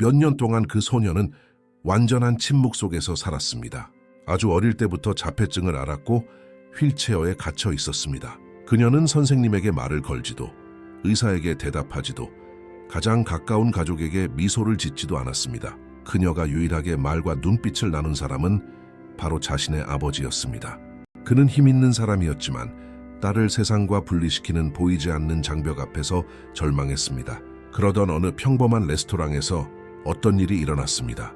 몇 년 동안 그 소녀는 완전한 침묵 속에서 살았습니다. 아주 어릴 때부터 자폐증을 앓았고 휠체어에 갇혀 있었습니다. 그녀는 선생님에게 말을 걸지도 의사에게 대답하지도 가장 가까운 가족에게 미소를 짓지도 않았습니다. 그녀가 유일하게 말과 눈빛을 나눈 사람은 바로 자신의 아버지였습니다. 그는 힘 있는 사람이었지만 딸을 세상과 분리시키는 보이지 않는 장벽 앞에서 절망했습니다. 그러던 어느 평범한 레스토랑에서 어떤 일이 일어났습니다.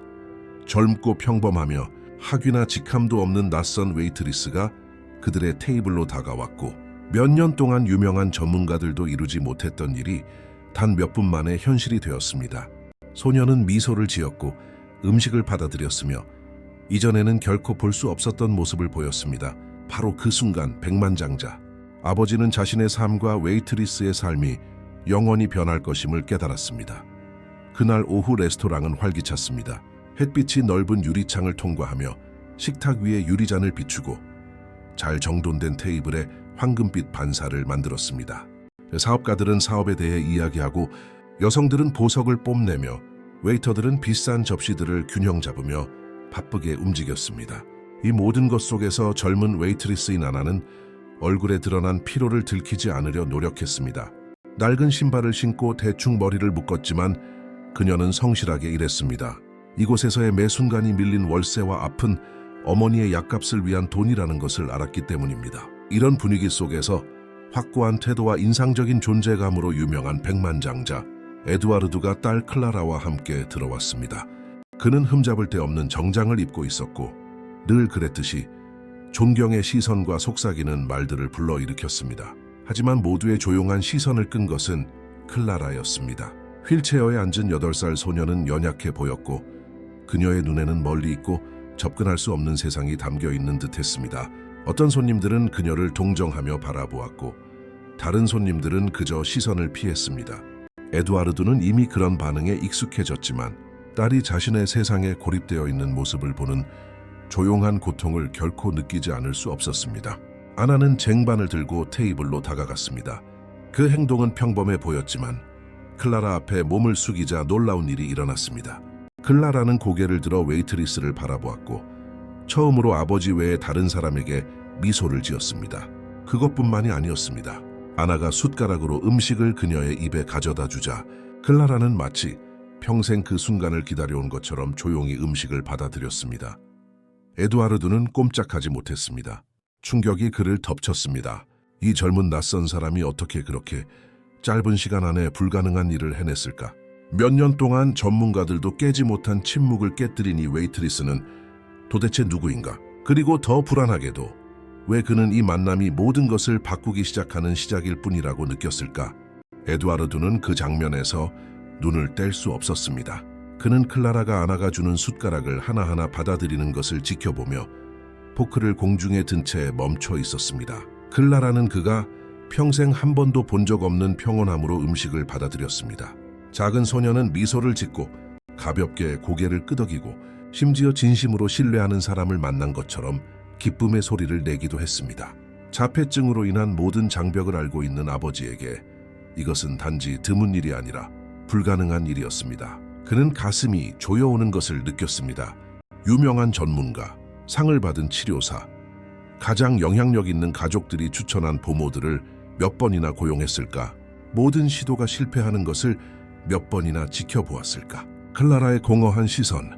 젊고 평범하며 학위나 직함도 없는 낯선 웨이트리스가 그들의 테이블로 다가왔고 몇 년 동안 유명한 전문가들도 이루지 못했던 일이 단 몇 분 만에 현실이 되었습니다. 소녀는 미소를 지었고 음식을 받아들였으며 이전에는 결코 볼 수 없었던 모습을 보였습니다. 바로 그 순간 백만장자. 아버지는 자신의 삶과 웨이트리스의 삶이 영원히 변할 것임을 깨달았습니다. 그날 오후 레스토랑은 활기찼습니다. 햇빛이 넓은 유리창을 통과하며 식탁 위에 유리잔을 비추고 잘 정돈된 테이블에 황금빛 반사를 만들었습니다. 사업가들은 사업에 대해 이야기하고 여성들은 보석을 뽐내며 웨이터들은 비싼 접시들을 균형 잡으며 바쁘게 움직였습니다. 이 모든 것 속에서 젊은 웨이트리스인 아나는 얼굴에 드러난 피로를 들키지 않으려 노력했습니다. 낡은 신발을 신고 대충 머리를 묶었지만 그녀는 성실하게 일했습니다. 이곳에서의 매 순간이 밀린 월세와 아픈 어머니의 약값을 위한 돈이라는 것을 알았기 때문입니다. 이런 분위기 속에서 확고한 태도와 인상적인 존재감으로 유명한 백만장자 에두아르두가 딸 클라라와 함께 들어왔습니다. 그는 흠잡을 데 없는 정장을 입고 있었고 늘 그랬듯이 존경의 시선과 속삭이는 말들을 불러일으켰습니다. 하지만 모두의 조용한 시선을 끈 것은 클라라였습니다. 휠체어에 앉은 8살 소녀는 연약해 보였고 그녀의 눈에는 멀리 있고 접근할 수 없는 세상이 담겨 있는 듯했습니다. 어떤 손님들은 그녀를 동정하며 바라보았고 다른 손님들은 그저 시선을 피했습니다. 에두아르두는 이미 그런 반응에 익숙해졌지만 딸이 자신의 세상에 고립되어 있는 모습을 보는 조용한 고통을 결코 느끼지 않을 수 없었습니다. 아나는 쟁반을 들고 테이블로 다가갔습니다. 그 행동은 평범해 보였지만 클라라 앞에 몸을 숙이자 놀라운 일이 일어났습니다. 클라라는 고개를 들어 웨이트리스를 바라보았고 처음으로 아버지 외에 다른 사람에게 미소를 지었습니다. 그것뿐만이 아니었습니다. 아나가 숟가락으로 음식을 그녀의 입에 가져다 주자 클라라는 마치 평생 그 순간을 기다려온 것처럼 조용히 음식을 받아들였습니다. 에두아르두는 꼼짝하지 못했습니다. 충격이 그를 덮쳤습니다. 이 젊은 낯선 사람이 어떻게 그렇게 짧은 시간 안에 불가능한 일을 해냈을까? 몇 년 동안 전문가들도 깨지 못한 침묵을 깨뜨린 이 웨이트리스는 도대체 누구인가? 그리고 더 불안하게도 왜 그는 이 만남이 모든 것을 바꾸기 시작하는 시작일 뿐이라고 느꼈을까? 에두아르두는 그 장면에서 눈을 뗄 수 없었습니다. 그는 클라라가 아나가 주는 숟가락을 하나하나 받아들이는 것을 지켜보며 포크를 공중에 든 채 멈춰 있었습니다. 클라라는 그가 평생 한 번도 본 적 없는 평온함으로 음식을 받아들였습니다. 작은 소녀는 미소를 짓고 가볍게 고개를 끄덕이고 심지어 진심으로 신뢰하는 사람을 만난 것처럼 기쁨의 소리를 내기도 했습니다. 자폐증으로 인한 모든 장벽을 알고 있는 아버지에게 이것은 단지 드문 일이 아니라 불가능한 일이었습니다. 그는 가슴이 조여오는 것을 느꼈습니다. 유명한 전문가, 상을 받은 치료사, 가장 영향력 있는 가족들이 추천한 보모들을 몇 번이나 고용했을까? 모든 시도가 실패하는 것을 몇 번이나 지켜보았을까? 클라라의 공허한 시선,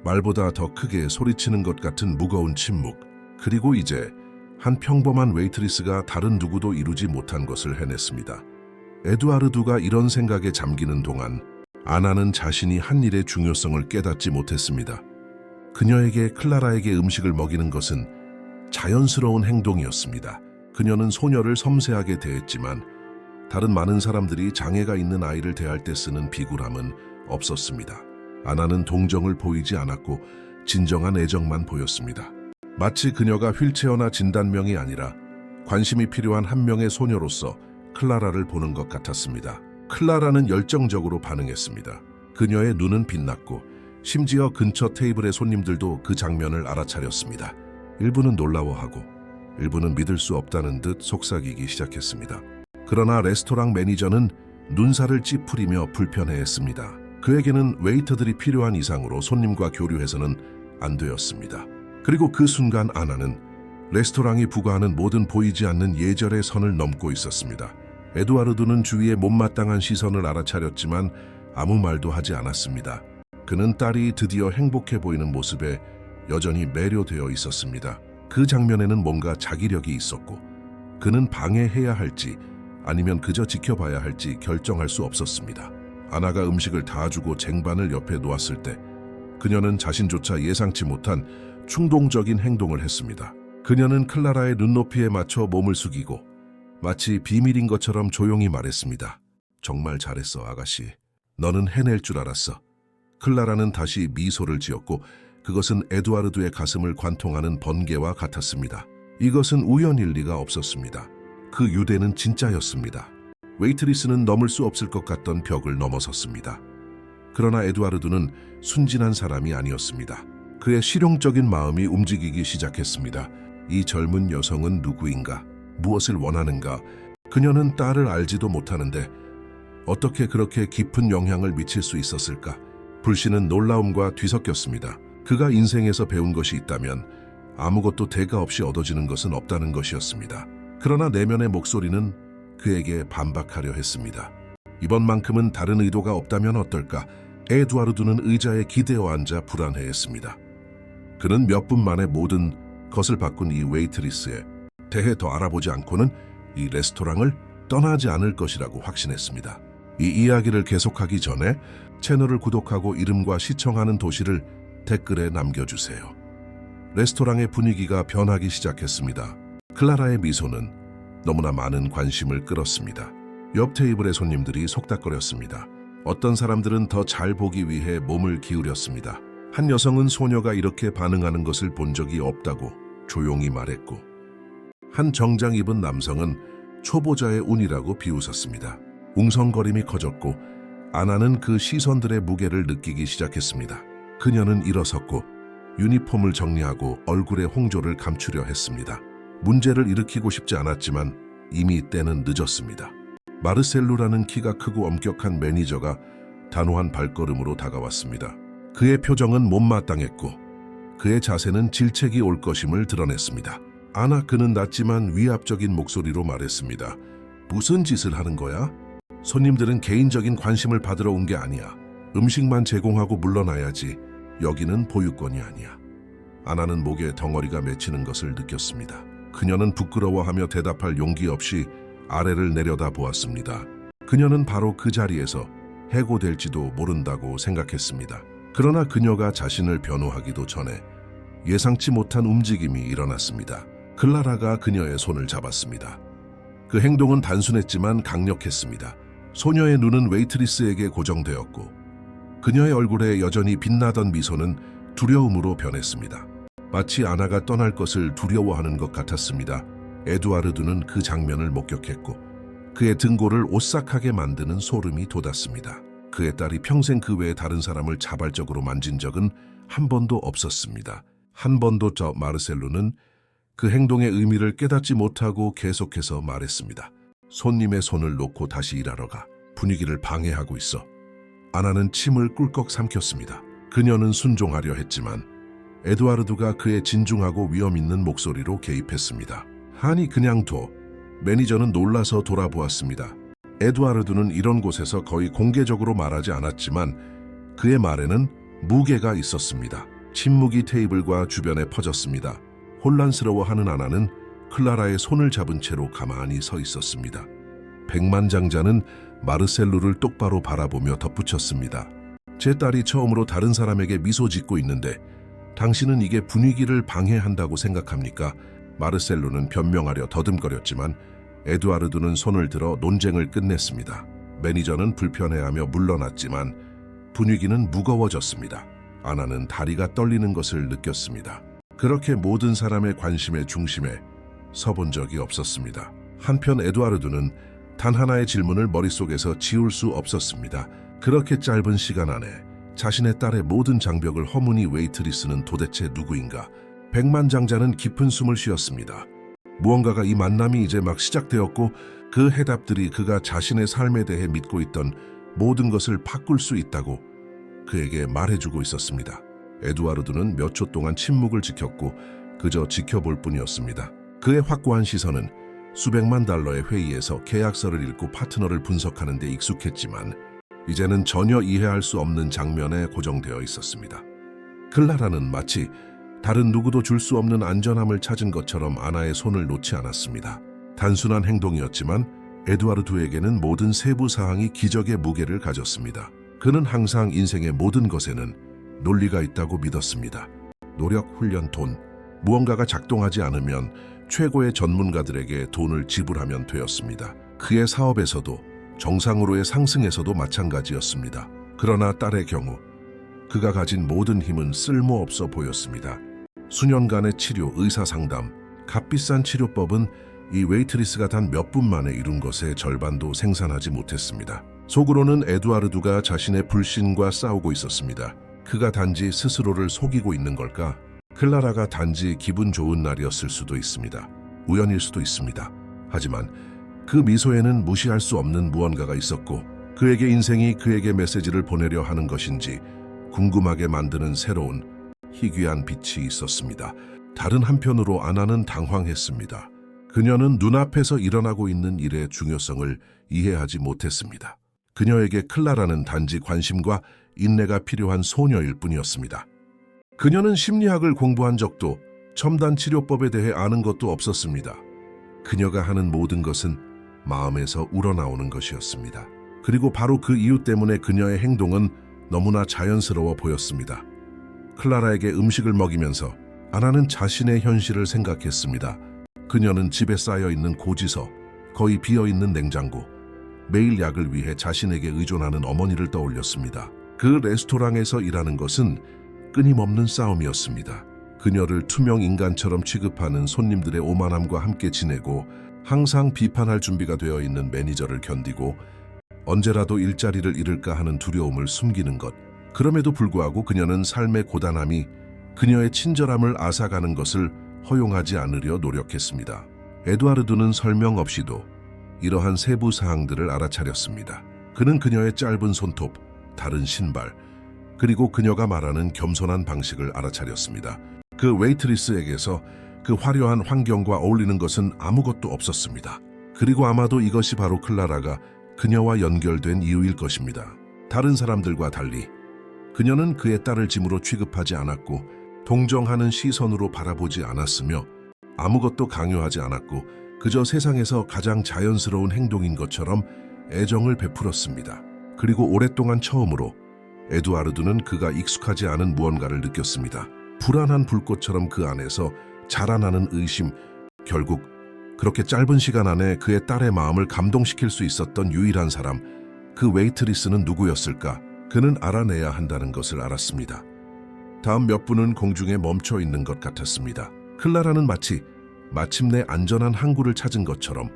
말보다 더 크게 소리치는 것 같은 무거운 침묵, 그리고 이제 한 평범한 웨이트리스가 다른 누구도 이루지 못한 것을 해냈습니다. 에두아르두가 이런 생각에 잠기는 동안 아나는 자신이 한 일의 중요성을 깨닫지 못했습니다. 그녀에게 클라라에게 음식을 먹이는 것은 자연스러운 행동이었습니다. 그녀는 소녀를 섬세하게 대했지만 다른 많은 사람들이 장애가 있는 아이를 대할 때 쓰는 비굴함은 없었습니다. 아나는 동정을 보이지 않았고 진정한 애정만 보였습니다. 마치 그녀가 휠체어나 진단명이 아니라 관심이 필요한 한 명의 소녀로서 클라라를 보는 것 같았습니다. 클라라는 열정적으로 반응했습니다. 그녀의 눈은 빛났고 심지어 근처 테이블의 손님들도 그 장면을 알아차렸습니다. 일부는 놀라워하고 일부는 믿을 수 없다는 듯 속삭이기 시작했습니다. 그러나 레스토랑 매니저는 눈살을 찌푸리며 불편해했습니다. 그에게는 웨이터들이 필요한 이상으로 손님과 교류해서는 안 되었습니다. 그리고 그 순간 아나는 레스토랑이 부과하는 모든 보이지 않는 예절의 선을 넘고 있었습니다. 에두아르도는 주위의 못마땅한 시선을 알아차렸지만 아무 말도 하지 않았습니다. 그는 딸이 드디어 행복해 보이는 모습에 여전히 매료되어 있었습니다. 그 장면에는 뭔가 자기력이 있었고 그는 방해해야 할지 아니면 그저 지켜봐야 할지 결정할 수 없었습니다. 아나가 음식을 다 주고 쟁반을 옆에 놓았을 때 그녀는 자신조차 예상치 못한 충동적인 행동을 했습니다. 그녀는 클라라의 눈높이에 맞춰 몸을 숙이고 마치 비밀인 것처럼 조용히 말했습니다. 정말 잘했어, 아가씨. 너는 해낼 줄 알았어. 클라라는 다시 미소를 지었고 그것은 에두아르도의 가슴을 관통하는 번개와 같았습니다. 이것은 우연일 리가 없었습니다. 그 유대는 진짜였습니다. 웨이트리스는 넘을 수 없을 것 같던 벽을 넘어섰습니다. 그러나 에두아르도는 순진한 사람이 아니었습니다. 그의 실용적인 마음이 움직이기 시작했습니다. 이 젊은 여성은 누구인가? 무엇을 원하는가? 그녀는 딸을 알지도 못하는데 어떻게 그렇게 깊은 영향을 미칠 수 있었을까? 불씨는 놀라움과 뒤섞였습니다. 그가 인생에서 배운 것이 있다면 아무것도 대가 없이 얻어지는 것은 없다는 것이었습니다. 그러나 내면의 목소리는 그에게 반박하려 했습니다. 이번만큼은 다른 의도가 없다면 어떨까? 에두아르도는 의자에 기대어 앉아 불안해했습니다. 그는 몇 분 만에 모든 것을 바꾼 이 웨이트리스에 대해 더 알아보지 않고는 이 레스토랑을 떠나지 않을 것이라고 확신했습니다. 이 이야기를 계속하기 전에 채널을 구독하고 이름과 시청하는 도시를 댓글에 남겨주세요. 레스토랑의 분위기가 변하기 시작했습니다. 클라라의 미소는 너무나 많은 관심을 끌었습니다. 옆 테이블의 손님들이 속닥거렸습니다. 어떤 사람들은 더 잘 보기 위해 몸을 기울였습니다. 한 여성은 소녀가 이렇게 반응하는 것을 본 적이 없다고 조용히 말했고 한 정장 입은 남성은 초보자의 운이라고 비웃었습니다. 웅성거림이 커졌고 아나는 그 시선들의 무게를 느끼기 시작했습니다. 그녀는 일어섰고 유니폼을 정리하고 얼굴의 홍조를 감추려 했습니다. 문제를 일으키고 싶지 않았지만 이미 때는 늦었습니다. 마르셀루라는 키가 크고 엄격한 매니저가 단호한 발걸음으로 다가왔습니다. 그의 표정은 못마땅했고 그의 자세는 질책이 올 것임을 드러냈습니다. 아나, 그는 낮지만 위압적인 목소리로 말했습니다. 무슨 짓을 하는 거야? 손님들은 개인적인 관심을 받으러 온 게 아니야. 음식만 제공하고 물러나야지. 여기는 보유권이 아니야. 아나는 목에 덩어리가 맺히는 것을 느꼈습니다. 그녀는 부끄러워하며 대답할 용기 없이 아래를 내려다 보았습니다. 그녀는 바로 그 자리에서 해고될지도 모른다고 생각했습니다. 그러나 그녀가 자신을 변호하기도 전에 예상치 못한 움직임이 일어났습니다. 클라라가 그녀의 손을 잡았습니다. 그 행동은 단순했지만 강력했습니다. 소녀의 눈은 웨이트리스에게 고정되었고 그녀의 얼굴에 여전히 빛나던 미소는 두려움으로 변했습니다. 마치 아나가 떠날 것을 두려워하는 것 같았습니다. 에두아르도는 그 장면을 목격했고 그의 등골을 오싹하게 만드는 소름이 돋았습니다. 그의 딸이 평생 그 외에 다른 사람을 자발적으로 만진 적은 한 번도 없었습니다. 한 번도. 마르셀루는 그 행동의 의미를 깨닫지 못하고 계속해서 말했습니다. 손님의 손을 놓고 다시 일하러 가. 분위기를 방해하고 있어. 아나는 침을 꿀꺽 삼켰습니다. 그녀는 순종하려 했지만 에두아르도가 그의 진중하고 위험 있는 목소리로 개입했습니다. 아니, 그냥 둬. 매니저는 놀라서 돌아보았습니다. 에두아르도는 이런 곳에서 거의 공개적으로 말하지 않았지만 그의 말에는 무게가 있었습니다. 침묵이 테이블과 주변에 퍼졌습니다. 혼란스러워하는 아나는 클라라의 손을 잡은 채로 가만히 서 있었습니다. 백만장자는 마르셀루를 똑바로 바라보며 덧붙였습니다. 제 딸이 처음으로 다른 사람에게 미소 짓고 있는데 당신은 이게 분위기를 방해한다고 생각합니까? 마르셀루는 변명하려 더듬거렸지만 에두아르도는 손을 들어 논쟁을 끝냈습니다. 매니저는 불편해하며 물러났지만 분위기는 무거워졌습니다. 아나는 다리가 떨리는 것을 느꼈습니다. 그렇게 모든 사람의 관심의 중심에 서본 적이 없었습니다. 한편 에두아르도는 단 하나의 질문을 머릿속에서 지울 수 없었습니다. 그렇게 짧은 시간 안에 자신의 딸의 모든 장벽을 허무니 웨이트리스는 도대체 누구인가? 백만장자는 깊은 숨을 쉬었습니다. 무언가가 이 만남이 이제 막 시작되었고 그 해답들이 그가 자신의 삶에 대해 믿고 있던 모든 것을 바꿀 수 있다고 그에게 말해주고 있었습니다. 에두아르드는 몇 초 동안 침묵을 지켰고 그저 지켜볼 뿐이었습니다. 그의 확고한 시선은 수백만 달러의 회의에서 계약서를 읽고 파트너를 분석하는 데 익숙했지만 이제는 전혀 이해할 수 없는 장면에 고정되어 있었습니다. 클라라는 마치 다른 누구도 줄 수 없는 안전함을 찾은 것처럼 아나의 손을 놓지 않았습니다. 단순한 행동이었지만 에두아르드에게는 모든 세부 사항이 기적의 무게를 가졌습니다. 그는 항상 인생의 모든 것에는 논리가 있다고 믿었습니다. 노력, 훈련, 돈, 무언가가 작동하지 않으면 최고의 전문가들에게 돈을 지불하면 되었습니다. 그의 사업에서도 정상으로의 상승에서도 마찬가지였습니다. 그러나 딸의 경우 그가 가진 모든 힘은 쓸모없어 보였습니다. 수년간의 치료, 의사상담, 값비싼 치료법은 이 웨이트리스가 단 몇 분 만에 이룬 것의 절반도 생산하지 못했습니다. 속으로는 에두아르드가 자신의 불신과 싸우고 있었습니다. 그가 단지 스스로를 속이고 있는 걸까? 클라라가 단지 기분 좋은 날이었을 수도 있습니다. 우연일 수도 있습니다. 하지만 그 미소에는 무시할 수 없는 무언가가 있었고 그에게 인생이 그에게 메시지를 보내려 하는 것인지 궁금하게 만드는 새로운 희귀한 빛이 있었습니다. 다른 한편으로 아나는 당황했습니다. 그녀는 눈앞에서 일어나고 있는 일의 중요성을 이해하지 못했습니다. 그녀에게 클라라는 단지 관심과 인내가 필요한 소녀일 뿐이었습니다. 그녀는 심리학을 공부한 적도 첨단 치료법에 대해 아는 것도 없었습니다. 그녀가 하는 모든 것은 마음에서 우러나오는 것이었습니다. 그리고 바로 그 이유 때문에 그녀의 행동은 너무나 자연스러워 보였습니다. 클라라에게 음식을 먹이면서 아나는 자신의 현실을 생각했습니다. 그녀는 집에 쌓여있는 고지서, 거의 비어있는 냉장고, 매일 약을 위해 자신에게 의존하는 어머니를 떠올렸습니다. 그 레스토랑에서 일하는 것은 끊임없는 싸움이었습니다. 그녀를 투명 인간처럼 취급하는 손님들의 오만함과 함께 지내고 항상 비판할 준비가 되어 있는 매니저를 견디고 언제라도 일자리를 잃을까 하는 두려움을 숨기는 것. 그럼에도 불구하고 그녀는 삶의 고단함이 그녀의 친절함을 앗아가는 것을 허용하지 않으려 노력했습니다. 에두아르드는 설명 없이도 이러한 세부 사항들을 알아차렸습니다. 그는 그녀의 짧은 손톱, 다른 신발, 그리고 그녀가 말하는 겸손한 방식을 알아차렸습니다. 그 웨이트리스에게서 그 화려한 환경과 어울리는 것은 아무것도 없었습니다. 그리고 아마도 이것이 바로 클라라가 그녀와 연결된 이유일 것입니다. 다른 사람들과 달리 그녀는 그의 딸을 짐으로 취급하지 않았고 동정하는 시선으로 바라보지 않았으며 아무것도 강요하지 않았고 그저 세상에서 가장 자연스러운 행동인 것처럼 애정을 베풀었습니다. 그리고 오랫동안 처음으로 에두아르드는 그가 익숙하지 않은 무언가를 느꼈습니다. 불안한 불꽃처럼 그 안에서 자라나는 의심, 결국 그렇게 짧은 시간 안에 그의 딸의 마음을 감동시킬 수 있었던 유일한 사람, 그 웨이트리스는 누구였을까? 그는 알아내야 한다는 것을 알았습니다. 다음 몇 분은 공중에 멈춰 있는 것 같았습니다. 클라라는 마침내 안전한 항구를 찾은 것처럼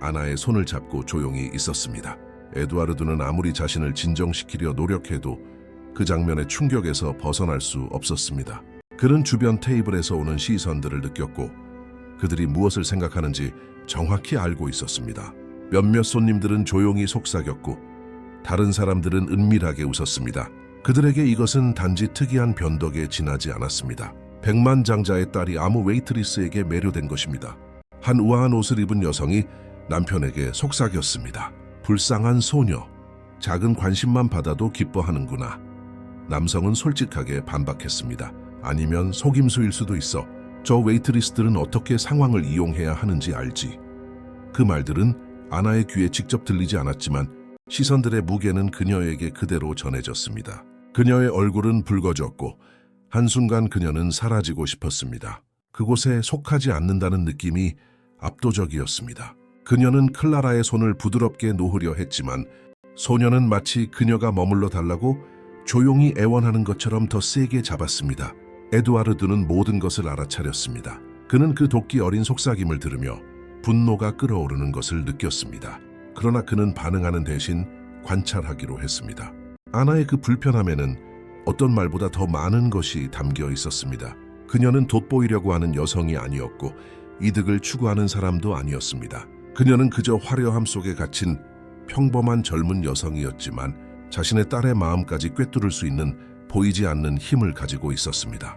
아나의 손을 잡고 조용히 있었습니다. 에두아르드는 아무리 자신을 진정시키려 노력해도 그 장면의 충격에서 벗어날 수 없었습니다. 그는 주변 테이블에서 오는 시선들을 느꼈고 그들이 무엇을 생각하는지 정확히 알고 있었습니다. 몇몇 손님들은 조용히 속삭였고 다른 사람들은 은밀하게 웃었습니다. 그들에게 이것은 단지 특이한 변덕에 지나지 않았습니다. 백만장자의 딸이 아무 웨이트리스에게 매료된 것입니다. 한 우아한 옷을 입은 여성이 남편에게 속삭였습니다. 불쌍한 소녀, 작은 관심만 받아도 기뻐하는구나. 남성은 솔직하게 반박했습니다. 아니면 속임수일 수도 있어. 저 웨이트리스들은 어떻게 상황을 이용해야 하는지 알지. 그 말들은 아나의 귀에 직접 들리지 않았지만 시선들의 무게는 그녀에게 그대로 전해졌습니다. 그녀의 얼굴은 붉어졌고 한순간 그녀는 사라지고 싶었습니다. 그곳에 속하지 않는다는 느낌이 압도적이었습니다. 그녀는 클라라의 손을 부드럽게 놓으려 했지만 소녀는 마치 그녀가 머물러 달라고 조용히 애원하는 것처럼 더 세게 잡았습니다. 에두아르드는 모든 것을 알아차렸습니다. 그는 그 도끼 어린 속삭임을 들으며 분노가 끓어오르는 것을 느꼈습니다. 그러나 그는 반응하는 대신 관찰하기로 했습니다. 아나의 그 불편함에는 어떤 말보다 더 많은 것이 담겨 있었습니다. 그녀는 돋보이려고 하는 여성이 아니었고 이득을 추구하는 사람도 아니었습니다. 그녀는 그저 화려함 속에 갇힌 평범한 젊은 여성이었지만 자신의 딸의 마음까지 꿰뚫을 수 있는 보이지 않는 힘을 가지고 있었습니다.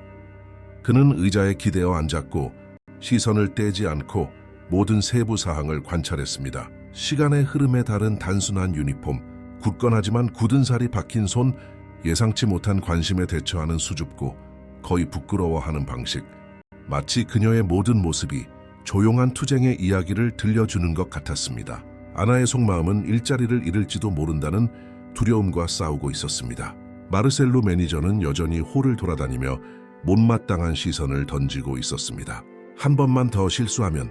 그는 의자에 기대어 앉았고 시선을 떼지 않고 모든 세부 사항을 관찰했습니다. 시간의 흐름에 따른 단순한 유니폼, 굳건하지만 굳은 살이 박힌 손, 예상치 못한 관심에 대처하는 수줍고 거의 부끄러워하는 방식, 마치 그녀의 모든 모습이 조용한 투쟁의 이야기를 들려주는 것 같았습니다. 아나의 속마음은 일자리를 잃을지도 모른다는 두려움과 싸우고 있었습니다. 마르셀로 매니저는 여전히 홀을 돌아다니며 못마땅한 시선을 던지고 있었습니다. 한 번만 더 실수하면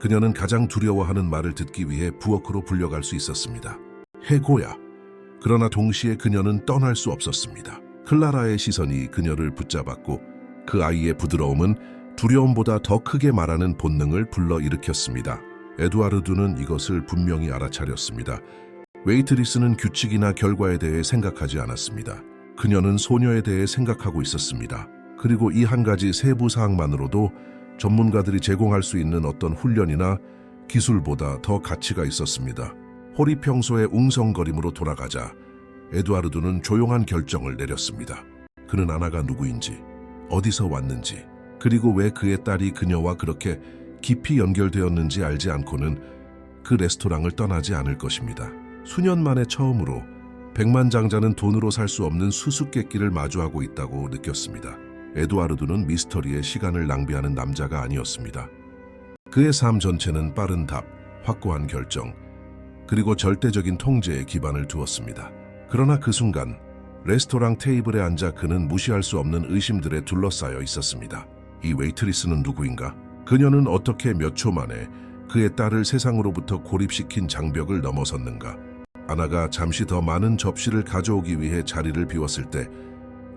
그녀는 가장 두려워하는 말을 듣기 위해 부엌으로 불려갈 수 있었습니다. 해고야. 그러나 동시에 그녀는 떠날 수 없었습니다. 클라라의 시선이 그녀를 붙잡았고 그 아이의 부드러움은 두려움보다 더 크게 말하는 본능을 불러일으켰습니다. 에두아르두는 이것을 분명히 알아차렸습니다. 웨이트리스는 규칙이나 결과에 대해 생각하지 않았습니다. 그녀는 소녀에 대해 생각하고 있었습니다. 그리고 이 한 가지 세부 사항만으로도 전문가들이 제공할 수 있는 어떤 훈련이나 기술보다 더 가치가 있었습니다. 홀이 평소의 웅성거림으로 돌아가자 에두아르두는 조용한 결정을 내렸습니다. 그는 아나가 누구인지, 어디서 왔는지, 그리고 왜 그의 딸이 그녀와 그렇게 깊이 연결되었는지 알지 않고는 그 레스토랑을 떠나지 않을 것입니다. 수년 만에 처음으로 백만장자는 돈으로 살 수 없는 수수께끼를 마주하고 있다고 느꼈습니다. 에두아르두는 미스터리에 시간을 낭비하는 남자가 아니었습니다. 그의 삶 전체는 빠른 답, 확고한 결정, 그리고 절대적인 통제에 기반을 두었습니다. 그러나 그 순간 레스토랑 테이블에 앉아 그는 무시할 수 없는 의심들에 둘러싸여 있었습니다. 이 웨이트리스는 누구인가? 그녀는 어떻게 몇 초 만에 그의 딸을 세상으로부터 고립시킨 장벽을 넘어섰는가? 아나가 잠시 더 많은 접시를 가져오기 위해 자리를 비웠을 때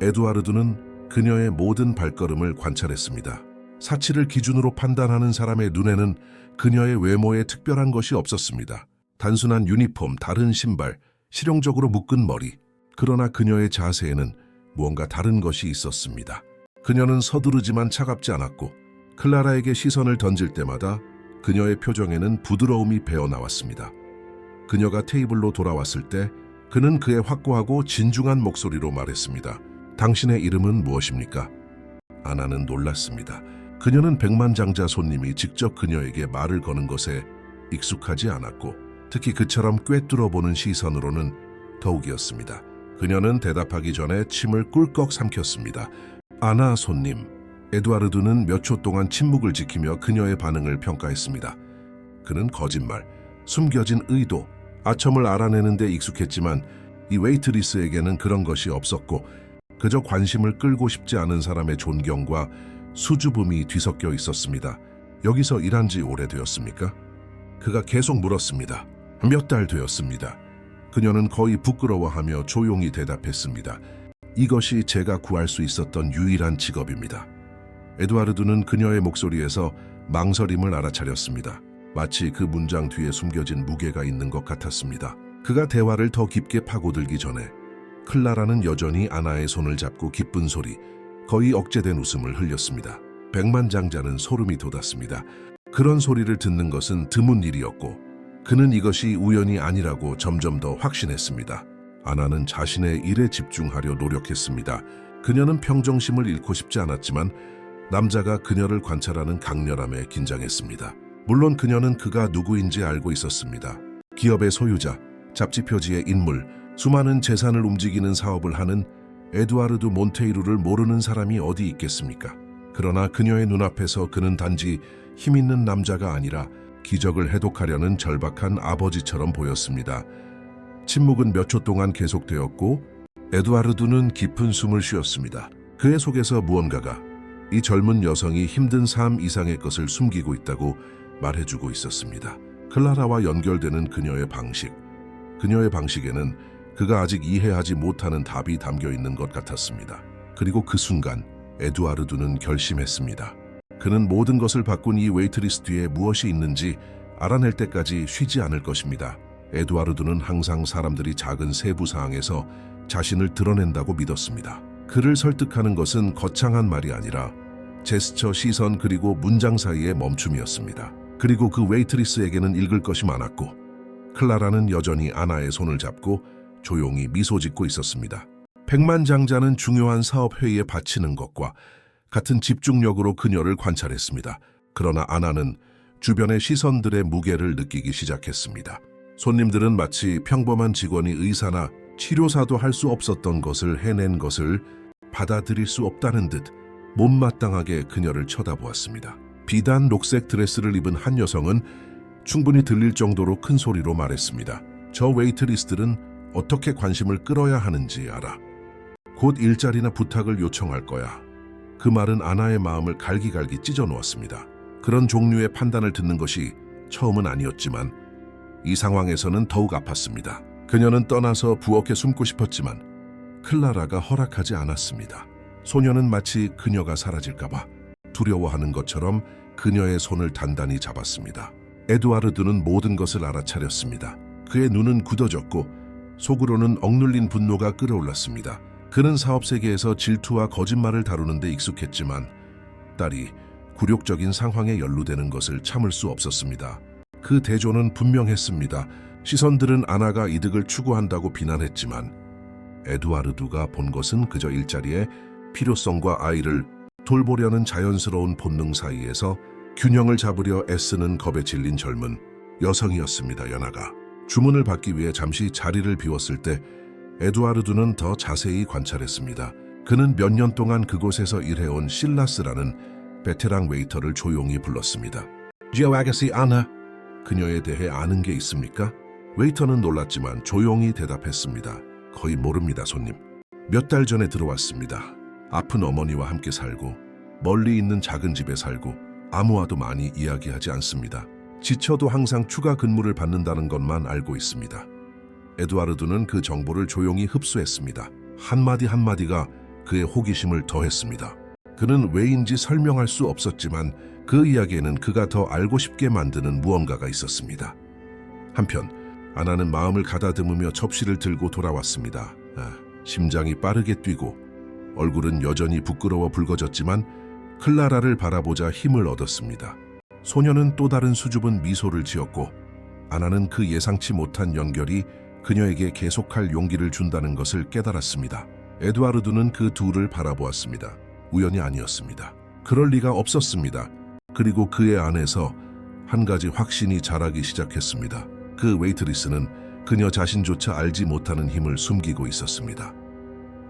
에두아르두는 그녀의 모든 발걸음을 관찰했습니다. 사치를 기준으로 판단하는 사람의 눈에는 그녀의 외모에 특별한 것이 없었습니다. 단순한 유니폼, 다른 신발, 실용적으로 묶은 머리. 그러나 그녀의 자세에는 무언가 다른 것이 있었습니다. 그녀는 서두르지만 차갑지 않았고 클라라에게 시선을 던질 때마다 그녀의 표정에는 부드러움이 배어나왔습니다. 그녀가 테이블로 돌아왔을 때 그는 그의 확고하고 진중한 목소리로 말했습니다. 당신의 이름은 무엇입니까? 아나는 놀랐습니다. 그녀는 백만장자 손님이 직접 그녀에게 말을 거는 것에 익숙하지 않았고 특히 그처럼 꿰뚫어보는 시선으로는 더욱이었습니다. 그녀는 대답하기 전에 침을 꿀꺽 삼켰습니다. 아나 손님. 에두아르두는 몇 초 동안 침묵을 지키며 그녀의 반응을 평가했습니다. 그는 거짓말, 숨겨진 의도, 아첨을 알아내는 데 익숙했지만 이 웨이트리스에게는 그런 것이 없었고 그저 관심을 끌고 싶지 않은 사람의 존경과 수줍음이 뒤섞여 있었습니다. 여기서 일한 지 오래되었습니까? 그가 계속 물었습니다. 몇 달 되었습니다. 그녀는 거의 부끄러워하며 조용히 대답했습니다. 이것이 제가 구할 수 있었던 유일한 직업입니다. 에두아르두는 그녀의 목소리에서 망설임을 알아차렸습니다. 마치 그 문장 뒤에 숨겨진 무게가 있는 것 같았습니다. 그가 대화를 더 깊게 파고들기 전에 클라라는 여전히 아나의 손을 잡고 기쁜 소리, 거의 억제된 웃음을 흘렸습니다. 백만장자는 소름이 돋았습니다. 그런 소리를 듣는 것은 드문 일이었고 그는 이것이 우연이 아니라고 점점 더 확신했습니다. 아나는 자신의 일에 집중하려 노력했습니다. 그녀는 평정심을 잃고 싶지 않았지만 남자가 그녀를 관찰하는 강렬함에 긴장했습니다. 물론 그녀는 그가 누구인지 알고 있었습니다. 기업의 소유자, 잡지 표지의 인물, 수많은 재산을 움직이는 사업을 하는 에두아르두 몬테이루를 모르는 사람이 어디 있겠습니까? 그러나 그녀의 눈앞에서 그는 단지 힘있는 남자가 아니라 기적을 해독하려는 절박한 아버지처럼 보였습니다. 침묵은 몇 초 동안 계속되었고 에두아르두는 깊은 숨을 쉬었습니다. 그의 속에서 무언가가 이 젊은 여성이 힘든 삶 이상의 것을 숨기고 있다고 말해주고 있었습니다. 클라라와 연결되는 그녀의 방식. 그녀의 방식에는 그가 아직 이해하지 못하는 답이 담겨 있는 것 같았습니다. 그리고 그 순간 에두아르두는 결심했습니다. 그는 모든 것을 바꾼 이 웨이트리스 뒤에 무엇이 있는지 알아낼 때까지 쉬지 않을 것입니다. 에두아르두는 항상 사람들이 작은 세부 사항에서 자신을 드러낸다고 믿었습니다. 그를 설득하는 것은 거창한 말이 아니라 제스처, 시선 그리고 문장 사이의 멈춤이었습니다. 그리고 그 웨이트리스에게는 읽을 것이 많았고 클라라는 여전히 아나의 손을 잡고 조용히 미소 짓고 있었습니다. 백만장자는 중요한 사업 회의에 바치는 것과 같은 집중력으로 그녀를 관찰했습니다. 그러나 아나는 주변의 시선들의 무게를 느끼기 시작했습니다. 손님들은 마치 평범한 직원이 의사나 치료사도 할 수 없었던 것을 해낸 것을 받아들일 수 없다는 듯 못마땅하게 그녀를 쳐다보았습니다. 비단 녹색 드레스를 입은 한 여성은 충분히 들릴 정도로 큰 소리로 말했습니다. 저 웨이트리스들은 어떻게 관심을 끌어야 하는지 알아. 곧 일자리나 부탁을 요청할 거야. 그 말은 아나의 마음을 갈기갈기 찢어 놓았습니다. 그런 종류의 판단을 듣는 것이 처음은 아니었지만 이 상황에서는 더욱 아팠습니다. 그녀는 떠나서 부엌에 숨고 싶었지만 클라라가 허락하지 않았습니다. 소녀는 마치 그녀가 사라질까봐 두려워하는 것처럼 그녀의 손을 단단히 잡았습니다. 에두아르드는 모든 것을 알아차렸습니다. 그의 눈은 굳어졌고 속으로는 억눌린 분노가 끓어올랐습니다. 그는 사업 세계에서 질투와 거짓말을 다루는 데 익숙했지만 딸이 굴욕적인 상황에 연루되는 것을 참을 수 없었습니다. 그 대조는 분명했습니다. 시선들은 아나가 이득을 추구한다고 비난했지만 에두아르두가 본 것은 그저 일자리의 필요성과 아이를 돌보려는 자연스러운 본능 사이에서 균형을 잡으려 애쓰는 겁에 질린 젊은 여성이었습니다. 연하가 주문을 받기 위해 잠시 자리를 비웠을 때 에두아르두는 더 자세히 관찰했습니다. 그는 몇 년 동안 그곳에서 일해온 실라스라는 베테랑 웨이터를 조용히 불렀습니다. 지오 아가씨 아나, 그녀에 대해 아는 게 있습니까? 웨이터는 놀랐지만 조용히 대답했습니다. 거의 모릅니다, 손님. 몇 달 전에 들어왔습니다. 아픈 어머니와 함께 살고 멀리 있는 작은 집에 살고 아무와도 많이 이야기하지 않습니다. 지쳐도 항상 추가 근무를 받는다는 것만 알고 있습니다. 에두아르두는 그 정보를 조용히 흡수했습니다. 한마디 한마디가 그의 호기심을 더했습니다. 그는 왜인지 설명할 수 없었지만 그 이야기에는 그가 더 알고 싶게 만드는 무언가가 있었습니다. 한편 아나는 마음을 가다듬으며 접시를 들고 돌아왔습니다. 심장이 빠르게 뛰고 얼굴은 여전히 부끄러워 붉어졌지만 클라라를 바라보자 힘을 얻었습니다. 소녀는 또 다른 수줍은 미소를 지었고 아나는 그 예상치 못한 연결이 그녀에게 계속할 용기를 준다는 것을 깨달았습니다. 에두아르두는 그 둘을 바라보았습니다. 우연이 아니었습니다. 그럴 리가 없었습니다. 그리고 그의 안에서 한 가지 확신이 자라기 시작했습니다. 그 웨이트리스는 그녀 자신조차 알지 못하는 힘을 숨기고 있었습니다.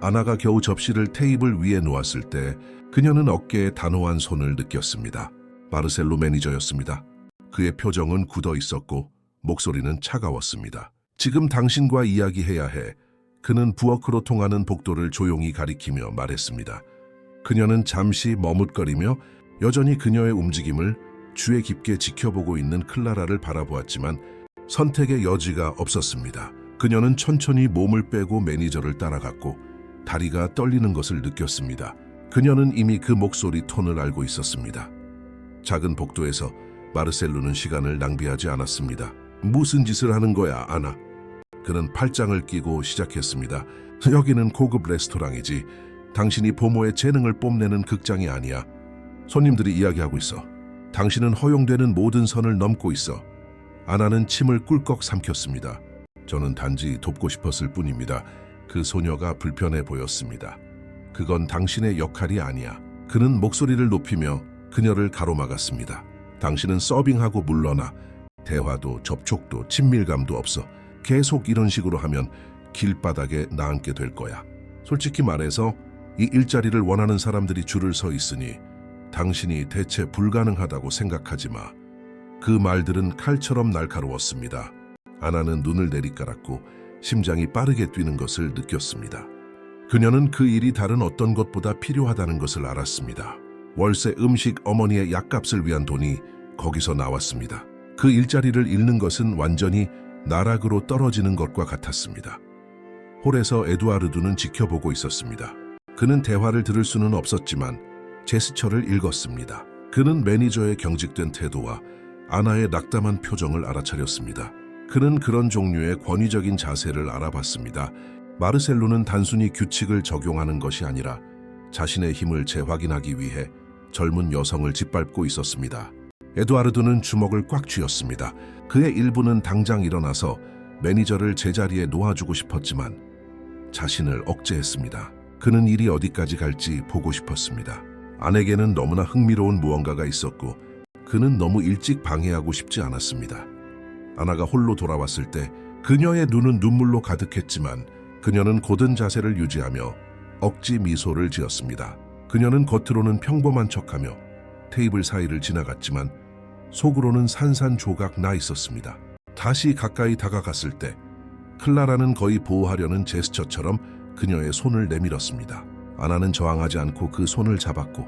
아나가 겨우 접시를 테이블 위에 놓았을 때 그녀는 어깨에 단호한 손을 느꼈습니다. 마르셀로 매니저였습니다. 그의 표정은 굳어 있었고 목소리는 차가웠습니다. 지금 당신과 이야기해야 해. 그는 부엌으로 통하는 복도를 조용히 가리키며 말했습니다. 그녀는 잠시 머뭇거리며 여전히 그녀의 움직임을 주의 깊게 지켜보고 있는 클라라를 바라보았지만 선택의 여지가 없었습니다. 그녀는 천천히 몸을 빼고 매니저를 따라갔고 다리가 떨리는 것을 느꼈습니다. 그녀는 이미 그 목소리 톤을 알고 있었습니다. 작은 복도에서 마르셀로는 시간을 낭비하지 않았습니다. 무슨 짓을 하는 거야, 아나? 그는 팔짱을 끼고 시작했습니다. 여기는 고급 레스토랑이지. 당신이 보모의 재능을 뽐내는 극장이 아니야. 손님들이 이야기하고 있어. 당신은 허용되는 모든 선을 넘고 있어. 아나는 침을 꿀꺽 삼켰습니다. 저는 단지 돕고 싶었을 뿐입니다. 그 소녀가 불편해 보였습니다. 그건 당신의 역할이 아니야. 그는 목소리를 높이며 그녀를 가로막았습니다. 당신은 서빙하고 물러나. 대화도 접촉도 친밀감도 없어. 계속 이런 식으로 하면 길바닥에 나앉게 될 거야. 솔직히 말해서 이 일자리를 원하는 사람들이 줄을 서 있으니 당신이 대체 불가능하다고 생각하지 마. 그 말들은 칼처럼 날카로웠습니다. 아나는 눈을 내리깔았고 심장이 빠르게 뛰는 것을 느꼈습니다. 그녀는 그 일이 다른 어떤 것보다 필요하다는 것을 알았습니다. 월세, 음식, 어머니의 약값을 위한 돈이 거기서 나왔습니다. 그 일자리를 잃는 것은 완전히 나락으로 떨어지는 것과 같았습니다. 홀에서 에두아르두는 지켜보고 있었습니다. 그는 대화를 들을 수는 없었지만 제스처를 읽었습니다. 그는 매니저의 경직된 태도와 아나의 낙담한 표정을 알아차렸습니다. 그는 그런 종류의 권위적인 자세를 알아봤습니다. 마르셀로는 단순히 규칙을 적용하는 것이 아니라 자신의 힘을 재확인하기 위해 젊은 여성을 짓밟고 있었습니다. 에두아르도는 주먹을 꽉 쥐었습니다. 그의 일부는 당장 일어나서 매니저를 제자리에 놓아주고 싶었지만 자신을 억제했습니다. 그는 일이 어디까지 갈지 보고 싶었습니다. 아내에게는 너무나 흥미로운 무언가가 있었고 그는 너무 일찍 방해하고 싶지 않았습니다. 아나가 홀로 돌아왔을 때 그녀의 눈은 눈물로 가득했지만 그녀는 고든 자세를 유지하며 억지 미소를 지었습니다. 그녀는 겉으로는 평범한 척하며 테이블 사이를 지나갔지만 속으로는 산산조각 나 있었습니다. 다시 가까이 다가갔을 때 클라라는 거의 보호하려는 제스처처럼 그녀의 손을 내밀었습니다. 아나는 저항하지 않고 그 손을 잡았고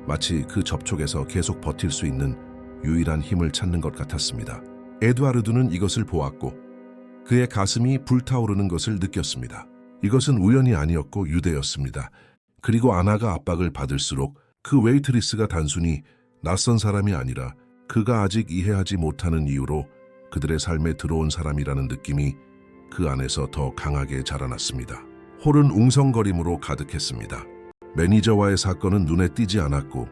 마치 그 접촉에서 계속 버틸 수 있는 유일한 힘을 찾는 것 같았습니다. 에두아르드는 이것을 보았고 그의 가슴이 불타오르는 것을 느꼈습니다. 이것은 우연이 아니었고 유대였습니다. 그리고 아나가 압박을 받을수록 그 웨이트리스가 단순히 낯선 사람이 아니라 그가 아직 이해하지 못하는 이유로 그들의 삶에 들어온 사람이라는 느낌이 그 안에서 더 강하게 자라났습니다. 홀은 웅성거림으로 가득했습니다. 매니저와의 사건은 눈에 띄지 않았고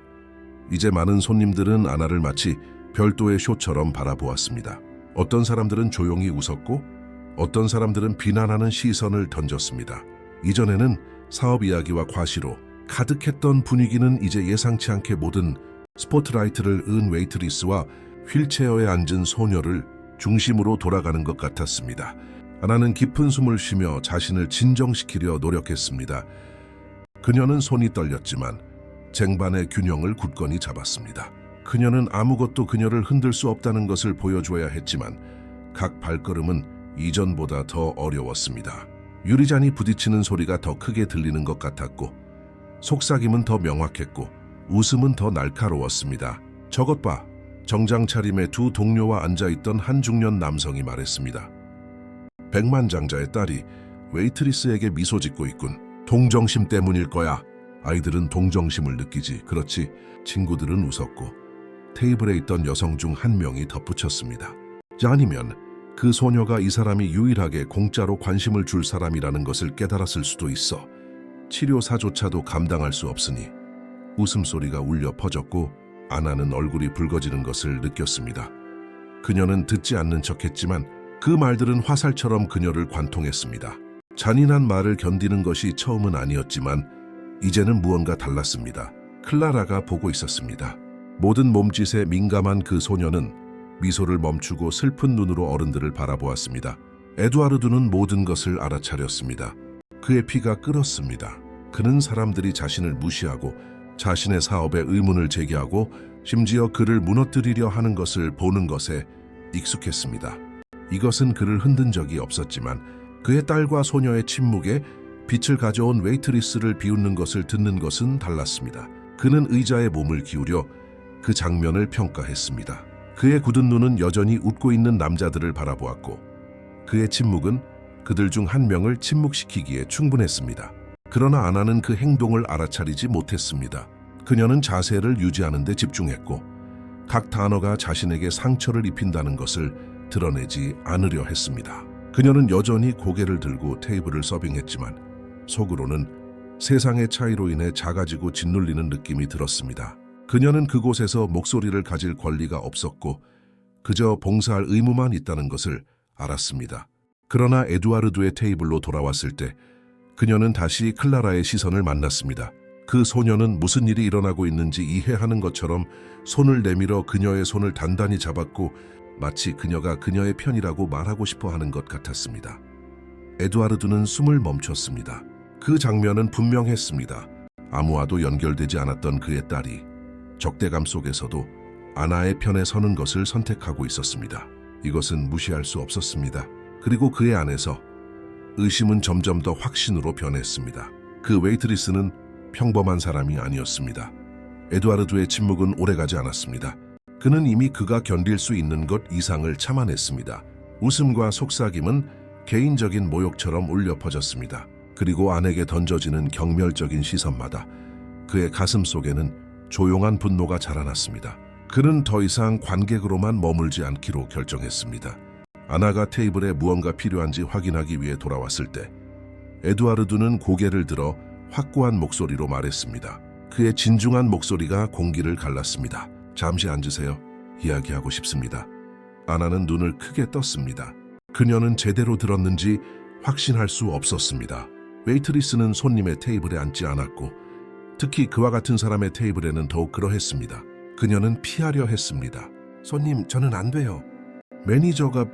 이제 많은 손님들은 아나를 마치 별도의 쇼처럼 바라보았습니다. 어떤 사람들은 조용히 웃었고 어떤 사람들은 비난하는 시선을 던졌습니다. 이전에는 사업 이야기와 과시로 가득했던 분위기는 이제 예상치 않게 모든 스포트라이트를 은 웨이트리스와 휠체어에 앉은 소녀를 중심으로 돌아가는 것 같았습니다. 아나는 깊은 숨을 쉬며 자신을 진정시키려 노력했습니다. 그녀는 손이 떨렸지만 쟁반의 균형을 굳건히 잡았습니다. 그녀는 아무것도 그녀를 흔들 수 없다는 것을 보여줘야 했지만 각 발걸음은 이전보다 더 어려웠습니다. 유리잔이 부딪히는 소리가 더 크게 들리는 것 같았고 속삭임은 더 명확했고 웃음은 더 날카로웠습니다. 저것 봐. 정장 차림의 두 동료와 앉아있던 한 중년 남성이 말했습니다. 백만장자의 딸이 웨이트리스에게 미소 짓고 있군. 동정심 때문일 거야. 아이들은 동정심을 느끼지. 그렇지. 친구들은 웃었고 테이블에 있던 여성 중 한 명이 덧붙였습니다. 아니면 그 소녀가 이 사람이 유일하게 공짜로 관심을 줄 사람이라는 것을 깨달았을 수도 있어. 치료사조차도 감당할 수 없으니. 웃음소리가 울려 퍼졌고 아나는 얼굴이 붉어지는 것을 느꼈습니다. 그녀는 듣지 않는 척했지만 그 말들은 화살처럼 그녀를 관통했습니다. 잔인한 말을 견디는 것이 처음은 아니었지만 이제는 무언가 달랐습니다. 클라라가 보고 있었습니다. 모든 몸짓에 민감한 그 소녀는 미소를 멈추고 슬픈 눈으로 어른들을 바라보았습니다. 에두아르드는 모든 것을 알아차렸습니다. 그의 피가 끓었습니다. 그는 사람들이 자신을 무시하고 자신의 사업에 의문을 제기하고 심지어 그를 무너뜨리려 하는 것을 보는 것에 익숙했습니다. 이것은 그를 흔든 적이 없었지만 그의 딸과 소녀의 침묵에 빛을 가져온 웨이트리스를 비웃는 것을 듣는 것은 달랐습니다. 그는 의자에 몸을 기울여 그 장면을 평가했습니다. 그의 굳은 눈은 여전히 웃고 있는 남자들을 바라보았고 그의 침묵은 그들 중 한 명을 침묵시키기에 충분했습니다. 그러나 아나는 그 행동을 알아차리지 못했습니다. 그녀는 자세를 유지하는 데 집중했고 각 단어가 자신에게 상처를 입힌다는 것을 드러내지 않으려 했습니다. 그녀는 여전히 고개를 들고 테이블을 서빙했지만 속으로는 세상의 차이로 인해 작아지고 짓눌리는 느낌이 들었습니다. 그녀는 그곳에서 목소리를 가질 권리가 없었고 그저 봉사할 의무만 있다는 것을 알았습니다. 그러나 에두아르드의 테이블로 돌아왔을 때 그녀는 다시 클라라의 시선을 만났습니다. 그 소녀는 무슨 일이 일어나고 있는지 이해하는 것처럼 손을 내밀어 그녀의 손을 단단히 잡았고 마치 그녀가 그녀의 편이라고 말하고 싶어 하는 것 같았습니다. 에두아르드는 숨을 멈췄습니다. 그 장면은 분명했습니다. 아무와도 연결되지 않았던 그의 딸이 적대감 속에서도 아나의 편에 서는 것을 선택하고 있었습니다. 이것은 무시할 수 없었습니다. 그리고 그의 안에서 의심은 점점 더 확신으로 변했습니다. 그 웨이트리스는 평범한 사람이 아니었습니다. 에두아르드의 침묵은 오래가지 않았습니다. 그는 이미 그가 견딜 수 있는 것 이상을 참아냈습니다. 웃음과 속삭임은 개인적인 모욕처럼 울려 퍼졌습니다. 그리고 아내에게 던져지는 경멸적인 시선마다 그의 가슴 속에는 조용한 분노가 자라났습니다. 그는 더 이상 관객으로만 머물지 않기로 결정했습니다. 아나가 테이블에 무언가 필요한지 확인하기 위해 돌아왔을 때 에두아르드는 고개를 들어 확고한 목소리로 말했습니다. 그의 진중한 목소리가 공기를 갈랐습니다. 잠시 앉으세요. 이야기하고 싶습니다. 아나는 눈을 크게 떴습니다. 그녀는 제대로 들었는지 확신할 수 없었습니다. 웨이트리스는 손님의 테이블에 앉지 않았고 특히 그와 같은 사람의 테이블에는 더욱 그러했습니다. 그녀는 피하려 했습니다. 손님, 저는 안 돼요. 매니저가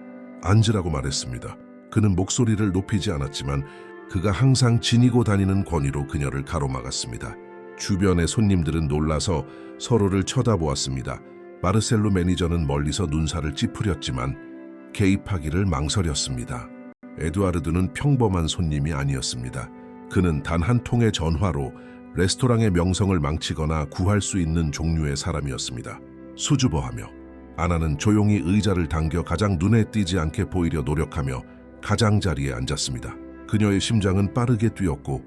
앉으라고 말했습니다. 그는 목소리를 높이지 않았지만 그가 항상 지니고 다니는 권위로 그녀를 가로막았습니다. 주변의 손님들은 놀라서 서로를 쳐다보았습니다. 마르셀로 매니저는 멀리서 눈살을 찌푸렸지만 개입하기를 망설였습니다. 에두아르드는 평범한 손님이 아니었습니다. 그는 단 한 통의 전화로 레스토랑의 명성을 망치거나 구할 수 있는 종류의 사람이었습니다. 수줍어하며 아나는 조용히 의자를 당겨 가장 눈에 띄지 않게 보이려 노력하며 가장자리에 앉았습니다. 그녀의 심장은 빠르게 뛰었고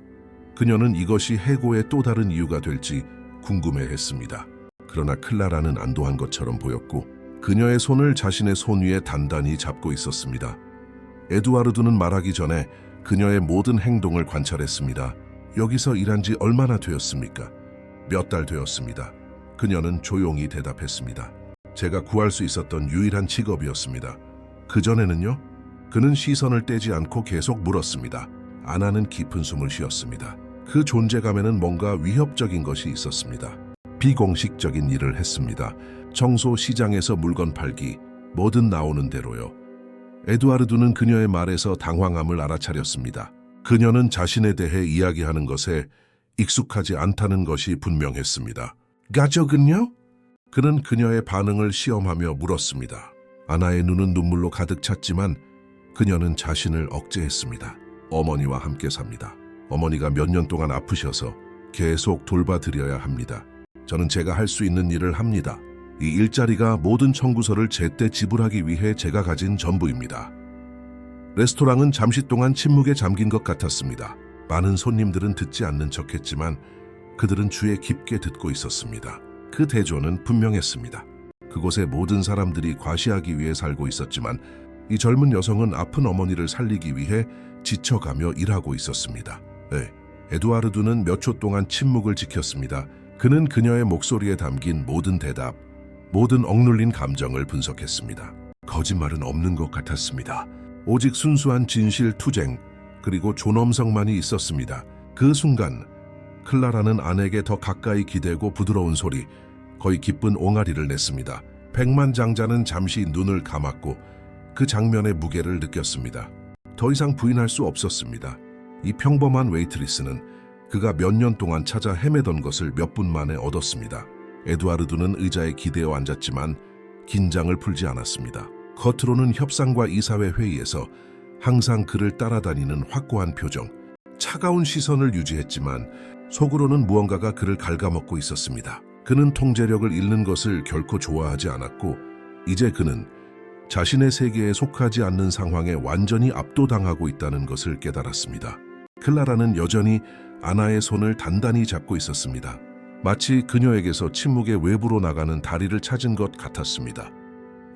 그녀는 이것이 해고의 또 다른 이유가 될지 궁금해했습니다. 그러나 클라라는 안도한 것처럼 보였고 그녀의 손을 자신의 손 위에 단단히 잡고 있었습니다. 에두아르드는 말하기 전에 그녀의 모든 행동을 관찰했습니다. 여기서 일한 지 얼마나 되었습니까? 몇 달 되었습니다. 그녀는 조용히 대답했습니다. 제가 구할 수 있었던 유일한 직업이었습니다. 그전에는요? 그는 시선을 떼지 않고 계속 물었습니다. 아나는 깊은 숨을 쉬었습니다. 그 존재감에는 뭔가 위협적인 것이 있었습니다. 비공식적인 일을 했습니다. 청소, 시장에서 물건 팔기, 뭐든 나오는 대로요. 에두아르드는 그녀의 말에서 당황함을 알아차렸습니다. 그녀는 자신에 대해 이야기하는 것에 익숙하지 않다는 것이 분명했습니다. 가족은요? 그는 그녀의 반응을 시험하며 물었습니다. 아나의 눈은 눈물로 가득 찼지만 그녀는 자신을 억제했습니다. 어머니와 함께 삽니다. 어머니가 몇 년 동안 아프셔서 계속 돌봐드려야 합니다. 저는 제가 할 수 있는 일을 합니다. 이 일자리가 모든 청구서를 제때 지불하기 위해 제가 가진 전부입니다. 레스토랑은 잠시 동안 침묵에 잠긴 것 같았습니다. 많은 손님들은 듣지 않는 척했지만 그들은 주에 깊게 듣고 있었습니다. 그 대조는 분명했습니다. 그곳의 모든 사람들이 과시하기 위해 살고 있었지만 이 젊은 여성은 아픈 어머니를 살리기 위해 지쳐가며 일하고 있었습니다. 네, 에두아르드는 몇 초 동안 침묵을 지켰습니다. 그는 그녀의 목소리에 담긴 모든 대답, 모든 억눌린 감정을 분석했습니다. 거짓말은 없는 것 같았습니다. 오직 순수한 진실 투쟁, 그리고 존엄성만이 있었습니다. 그 순간 클라라는 아내에게 더 가까이 기대고 부드러운 소리, 거의 기쁜 옹알이를 냈습니다. 백만장자는 잠시 눈을 감았고 그 장면의 무게를 느꼈습니다. 더 이상 부인할 수 없었습니다. 이 평범한 웨이트리스는 그가 몇 년 동안 찾아 헤매던 것을 몇 분 만에 얻었습니다. 에두아르드는 의자에 기대어 앉았지만 긴장을 풀지 않았습니다. 겉으로는 협상과 이사회 회의에서 항상 그를 따라다니는 확고한 표정, 차가운 시선을 유지했지만 속으로는 무언가가 그를 갉아먹고 있었습니다. 그는 통제력을 잃는 것을 결코 좋아하지 않았고 이제 그는 자신의 세계에 속하지 않는 상황에 완전히 압도당하고 있다는 것을 깨달았습니다. 클라라는 여전히 아나의 손을 단단히 잡고 있었습니다. 마치 그녀에게서 침묵의 외부로 나가는 다리를 찾은 것 같았습니다.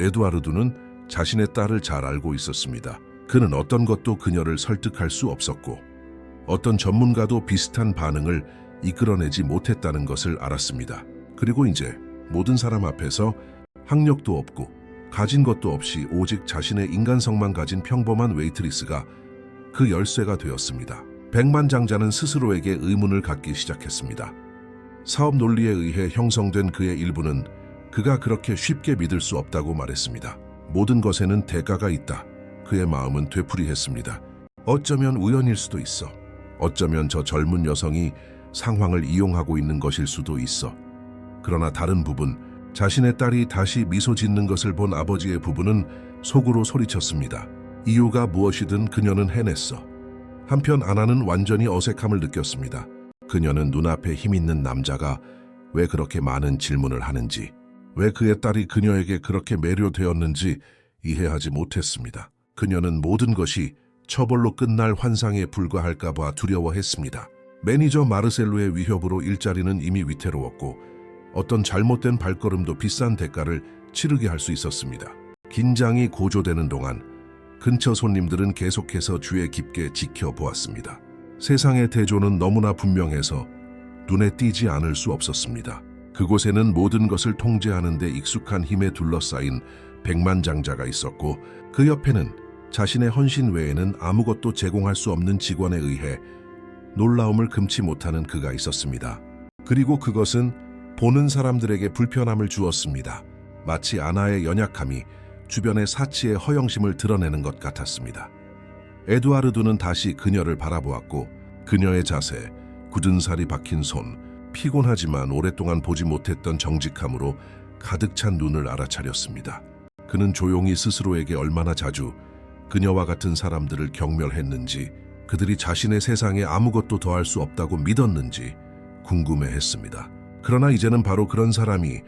에두아르드는 자신의 딸을 잘 알고 있었습니다. 그는 어떤 것도 그녀를 설득할 수 없었고 어떤 전문가도 비슷한 반응을 이끌어내지 못했다는 것을 알았습니다. 그리고 이제 모든 사람 앞에서 학력도 없고 가진 것도 없이 오직 자신의 인간성만 가진 평범한 웨이트리스가 그 열쇠가 되었습니다. 백만장자는 스스로에게 의문을 갖기 시작했습니다. 사업 논리에 의해 형성된 그의 일부는 그가 그렇게 쉽게 믿을 수 없다고 말했습니다. 모든 것에는 대가가 있다. 그의 마음은 되풀이했습니다. 어쩌면 우연일 수도 있어. 어쩌면 저 젊은 여성이 상황을 이용하고 있는 것일 수도 있어. 그러나 다른 부분, 자신의 딸이 다시 미소 짓는 것을 본 아버지의 부부는 속으로 소리쳤습니다. 이유가 무엇이든 그녀는 해냈어. 한편 아나는 완전히 어색함을 느꼈습니다. 그녀는 눈앞에 힘있는 남자가 왜 그렇게 많은 질문을 하는지, 왜 그의 딸이 그녀에게 그렇게 매료되었는지 이해하지 못했습니다. 그녀는 모든 것이 처벌로 끝날 환상에 불과할까 봐 두려워했습니다. 매니저 마르셀로의 위협으로 일자리는 이미 위태로웠고 어떤 잘못된 발걸음도 비싼 대가를 치르게 할 수 있었습니다. 긴장이 고조되는 동안 근처 손님들은 계속해서 주의 깊게 지켜보았습니다. 세상의 대조는 너무나 분명해서 눈에 띄지 않을 수 없었습니다. 그곳에는 모든 것을 통제하는 데 익숙한 힘에 둘러싸인 백만장자가 있었고 그 옆에는 자신의 헌신 외에는 아무것도 제공할 수 없는 직원에 의해 놀라움을 금치 못하는 그가 있었습니다. 그리고 그것은 보는 사람들에게 불편함을 주었습니다. 마치 아나의 연약함이 주변의 사치의 허영심을 드러내는 것 같았습니다. 에두아르두는 다시 그녀를 바라보았고 그녀의 자세, 굳은 살이 박힌 손, 피곤하지만 오랫동안 보지 못했던 정직함으로 가득 찬 눈을 알아차렸습니다. 그는 조용히 스스로에게 얼마나 자주 그녀와 같은 사람들을 경멸했는지, 그들이 자신의 세상에 아무것도 더할 수 없다고 믿었는지 궁금해했습니다. 그러나 이제는 바로 그런 사람이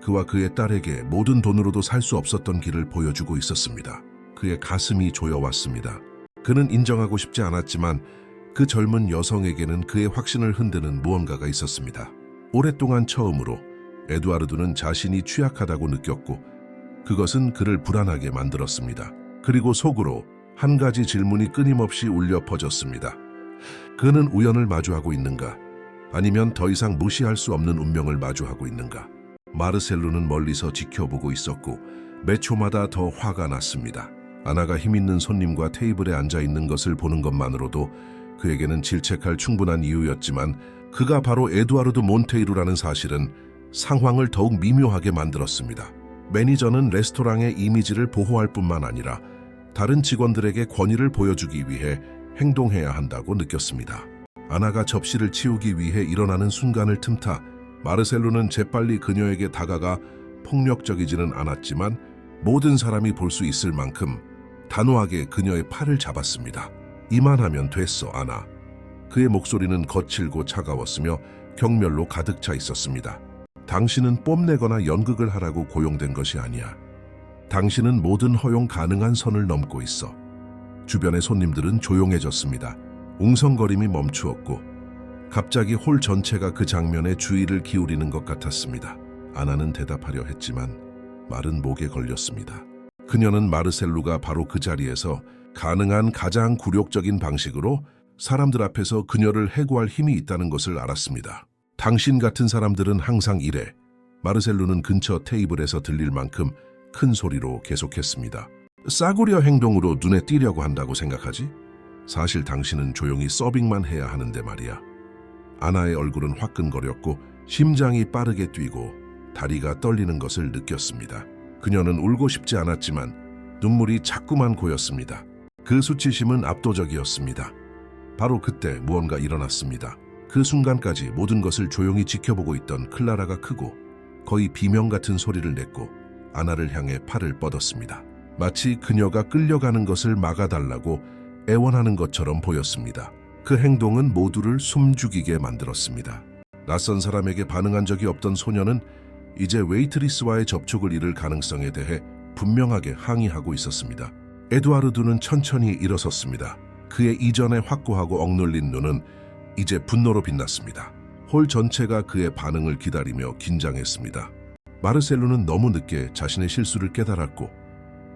그와 그의 딸에게 모든 돈으로도 살 수 없었던 길을 보여주고 있었습니다. 그의 가슴이 조여왔습니다. 그는 인정하고 싶지 않았지만 그 젊은 여성에게는 그의 확신을 흔드는 무언가가 있었습니다. 오랫동안 처음으로 에두아르두는 자신이 취약하다고 느꼈고 그것은 그를 불안하게 만들었습니다. 그리고 속으로 한 가지 질문이 끊임없이 울려 퍼졌습니다. 그는 우연을 마주하고 있는가? 아니면 더 이상 무시할 수 없는 운명을 마주하고 있는가? 마르셀루는 멀리서 지켜보고 있었고 매 초마다 더 화가 났습니다. 아나가 힘있는 손님과 테이블에 앉아 있는 것을 보는 것만으로도 그에게는 질책할 충분한 이유였지만 그가 바로 에두아르드 몬테이루라는 사실은 상황을 더욱 미묘하게 만들었습니다. 매니저는 레스토랑의 이미지를 보호할 뿐만 아니라 다른 직원들에게 권위를 보여주기 위해 행동해야 한다고 느꼈습니다. 아나가 접시를 치우기 위해 일어나는 순간을 틈타 마르셀루는 재빨리 그녀에게 다가가 폭력적이지는 않았지만 모든 사람이 볼 수 있을 만큼 단호하게 그녀의 팔을 잡았습니다. 이만하면 됐어, 아나. 그의 목소리는 거칠고 차가웠으며 경멸로 가득 차 있었습니다. 당신은 뽐내거나 연극을 하라고 고용된 것이 아니야. 당신은 모든 허용 가능한 선을 넘고 있어. 주변의 손님들은 조용해졌습니다. 웅성거림이 멈추었고 갑자기 홀 전체가 그 장면에 주의를 기울이는 것 같았습니다. 아나는 대답하려 했지만 말은 목에 걸렸습니다. 그녀는 마르셀루가 바로 그 자리에서 가능한 가장 굴욕적인 방식으로 사람들 앞에서 그녀를 해고할 힘이 있다는 것을 알았습니다. 당신 같은 사람들은 항상 이래. 마르셀루는 근처 테이블에서 들릴 만큼 큰 소리로 계속했습니다. 싸구려 행동으로 눈에 띄려고 한다고 생각하지? 사실 당신은 조용히 서빙만 해야 하는데 말이야. 아나의 얼굴은 화끈거렸고 심장이 빠르게 뛰고 다리가 떨리는 것을 느꼈습니다. 그녀는 울고 싶지 않았지만 눈물이 자꾸만 고였습니다. 그 수치심은 압도적이었습니다. 바로 그때 무언가 일어났습니다. 그 순간까지 모든 것을 조용히 지켜보고 있던 클라라가 크고 거의 비명 같은 소리를 냈고 아나를 향해 팔을 뻗었습니다. 마치 그녀가 끌려가는 것을 막아달라고 애원하는 것처럼 보였습니다. 그 행동은 모두를 숨죽이게 만들었습니다. 낯선 사람에게 반응한 적이 없던 소녀는 이제 웨이트리스와의 접촉을 잃을 가능성에 대해 분명하게 항의하고 있었습니다. 에두아르두는 천천히 일어섰습니다. 그의 이전에 확고하고 억눌린 눈은 이제 분노로 빛났습니다. 홀 전체가 그의 반응을 기다리며 긴장했습니다. 마르셀루는 너무 늦게 자신의 실수를 깨달았고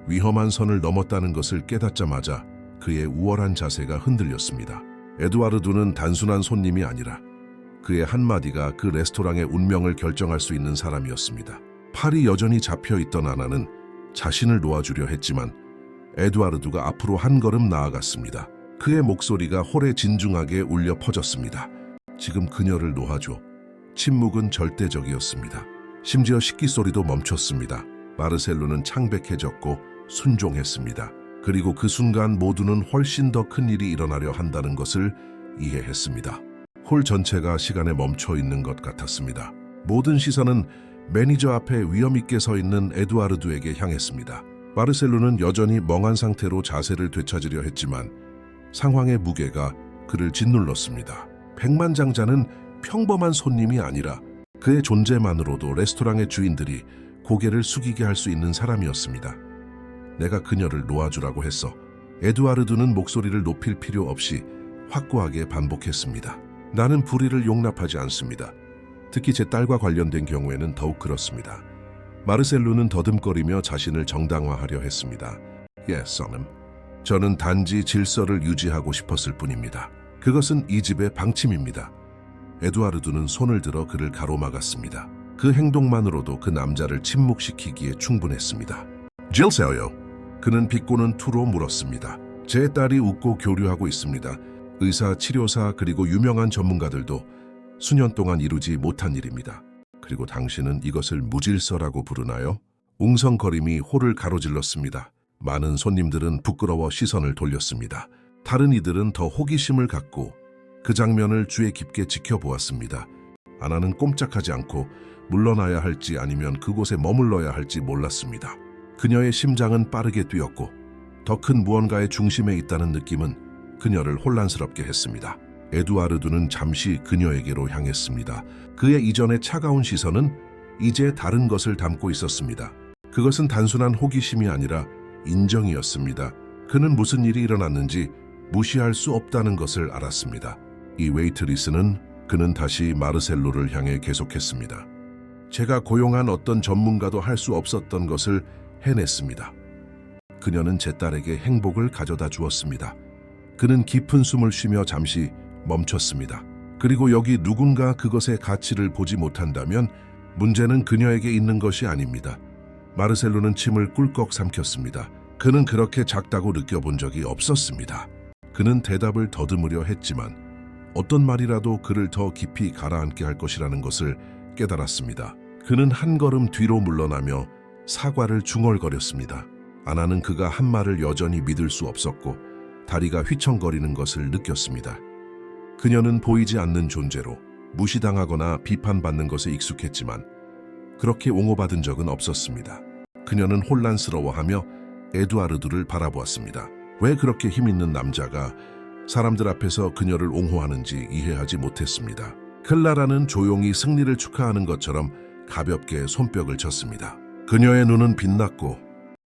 위험한 선을 넘었다는 것을 깨닫자마자 그의 우월한 자세가 흔들렸습니다. 에두아르두는 단순한 손님이 아니라 그의 한마디가 그 레스토랑의 운명을 결정할 수 있는 사람이었습니다. 팔이 여전히 잡혀있던 아나는 자신을 놓아주려 했지만 에두아르두가 앞으로 한 걸음 나아갔습니다. 그의 목소리가 홀에 진중하게 울려 퍼졌습니다. 지금 그녀를 놓아줘. 침묵은 절대적이었습니다. 심지어 식기 소리도 멈췄습니다. 마르셀루는 창백해졌고 순종했습니다. 그리고 그 순간 모두는 훨씬 더 큰 일이 일어나려 한다는 것을 이해했습니다. 홀 전체가 시간에 멈춰 있는 것 같았습니다. 모든 시선은 매니저 앞에 위험 있게 서 있는 에두아르두에게 향했습니다. 마르셀루는 여전히 멍한 상태로 자세를 되찾으려 했지만 상황의 무게가 그를 짓눌렀습니다. 백만장자는 평범한 손님이 아니라 그의 존재만으로도 레스토랑의 주인들이 고개를 숙이게 할 수 있는 사람이었습니다. 내가 그녀를 놓아주라고 했어. 에두아르두는 목소리를 높일 필요 없이 확고하게 반복했습니다. 나는 불의를 용납하지 않습니다. 특히 제 딸과 관련된 경우에는 더욱 그렇습니다. 마르셀루는 더듬거리며 자신을 정당화하려 했습니다. 선님. 저는 단지 질서를 유지하고 싶었을 뿐입니다. 그것은 이 집의 방침입니다. 에두아르두는 손을 들어 그를 가로막았습니다. 그 행동만으로도 그 남자를 침묵시키기에 충분했습니다. 질서요. 그는 비꼬는 투로 물었습니다. 제 딸이 웃고 교류하고 있습니다. 의사, 치료사 그리고 유명한 전문가들도 수년 동안 이루지 못한 일입니다. 그리고 당신은 이것을 무질서라고 부르나요? 웅성거림이 홀을 가로질렀습니다. 많은 손님들은 부끄러워 시선을 돌렸습니다. 다른 이들은 더 호기심을 갖고 그 장면을 주의 깊게 지켜보았습니다. 아나는 꼼짝하지 않고 물러나야 할지 아니면 그곳에 머물러야 할지 몰랐습니다. 그녀의 심장은 빠르게 뛰었고 더 큰 무언가의 중심에 있다는 느낌은 그녀를 혼란스럽게 했습니다. 에두아르두는 잠시 그녀에게로 향했습니다. 그의 이전의 차가운 시선은 이제 다른 것을 담고 있었습니다. 그것은 단순한 호기심이 아니라 인정이었습니다. 그는 무슨 일이 일어났는지 무시할 수 없다는 것을 알았습니다. 이 웨이트리스는 그는 다시 마르셀로를 향해 계속했습니다. 제가 고용한 어떤 전문가도 할 수 없었던 것을 해냈습니다. 그녀는 제 딸에게 행복을 가져다 주었습니다. 그는 깊은 숨을 쉬며 잠시 멈췄습니다. 그리고 여기 누군가 그것의 가치를 보지 못한다면 문제는 그녀에게 있는 것이 아닙니다. 마르셀로는 침을 꿀꺽 삼켰습니다. 그는 그렇게 작다고 느껴본 적이 없었습니다. 그는 대답을 더듬으려 했지만 어떤 말이라도 그를 더 깊이 가라앉게 할 것이라는 것을 깨달았습니다. 그는 한 걸음 뒤로 물러나며 사과를 중얼거렸습니다. 아나는 그가 한 말을 여전히 믿을 수 없었고 다리가 휘청거리는 것을 느꼈습니다. 그녀는 보이지 않는 존재로 무시당하거나 비판받는 것에 익숙했지만 그렇게 옹호받은 적은 없었습니다. 그녀는 혼란스러워하며 에두아르두를 바라보았습니다. 왜 그렇게 힘있는 남자가 사람들 앞에서 그녀를 옹호하는지 이해하지 못했습니다. 클라라는 조용히 승리를 축하하는 것처럼 가볍게 손뼉을 쳤습니다. 그녀의 눈은 빛났고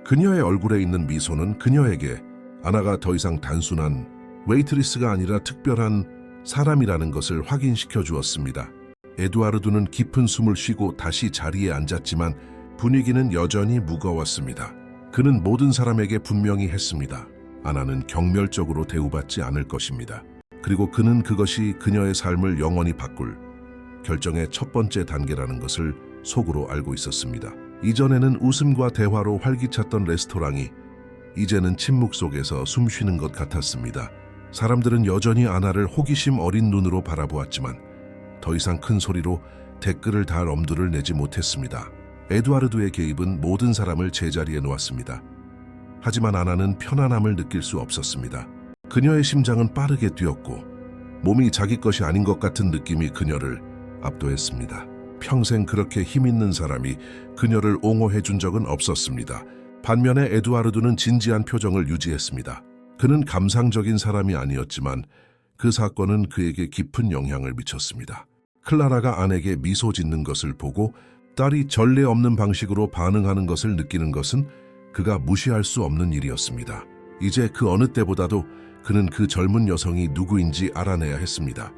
그녀의 얼굴에 있는 미소는 그녀에게 아나가 더 이상 단순한 웨이트리스가 아니라 특별한 사람이라는 것을 확인시켜 주었습니다. 에두아르두는 깊은 숨을 쉬고 다시 자리에 앉았지만 분위기는 여전히 무거웠습니다. 그는 모든 사람에게 분명히 했습니다. 아나는 경멸적으로 대우받지 않을 것입니다. 그리고 그는 그것이 그녀의 삶을 영원히 바꿀 결정의 첫 번째 단계라는 것을 속으로 알고 있었습니다. 이전에는 웃음과 대화로 활기찼던 레스토랑이 이제는 침묵 속에서 숨 쉬는 것 같았습니다. 사람들은 여전히 아나를 호기심 어린 눈으로 바라보았지만 더 이상 큰 소리로 댓글을 달 엄두를 내지 못했습니다. 에두아르두의 개입은 모든 사람을 제자리에 놓았습니다. 하지만 아나는 편안함을 느낄 수 없었습니다. 그녀의 심장은 빠르게 뛰었고 몸이 자기 것이 아닌 것 같은 느낌이 그녀를 압도했습니다. 평생 그렇게 힘있는 사람이 그녀를 옹호해 준 적은 없었습니다. 반면에 에두아르두는 진지한 표정을 유지했습니다. 그는 감상적인 사람이 아니었지만 그 사건은 그에게 깊은 영향을 미쳤습니다. 클라라가 아내에게 미소 짓는 것을 보고 딸이 전례 없는 방식으로 반응하는 것을 느끼는 것은 그가 무시할 수 없는 일이었습니다. 이제 그 어느 때보다도 그는 그 젊은 여성이 누구인지 알아내야 했습니다.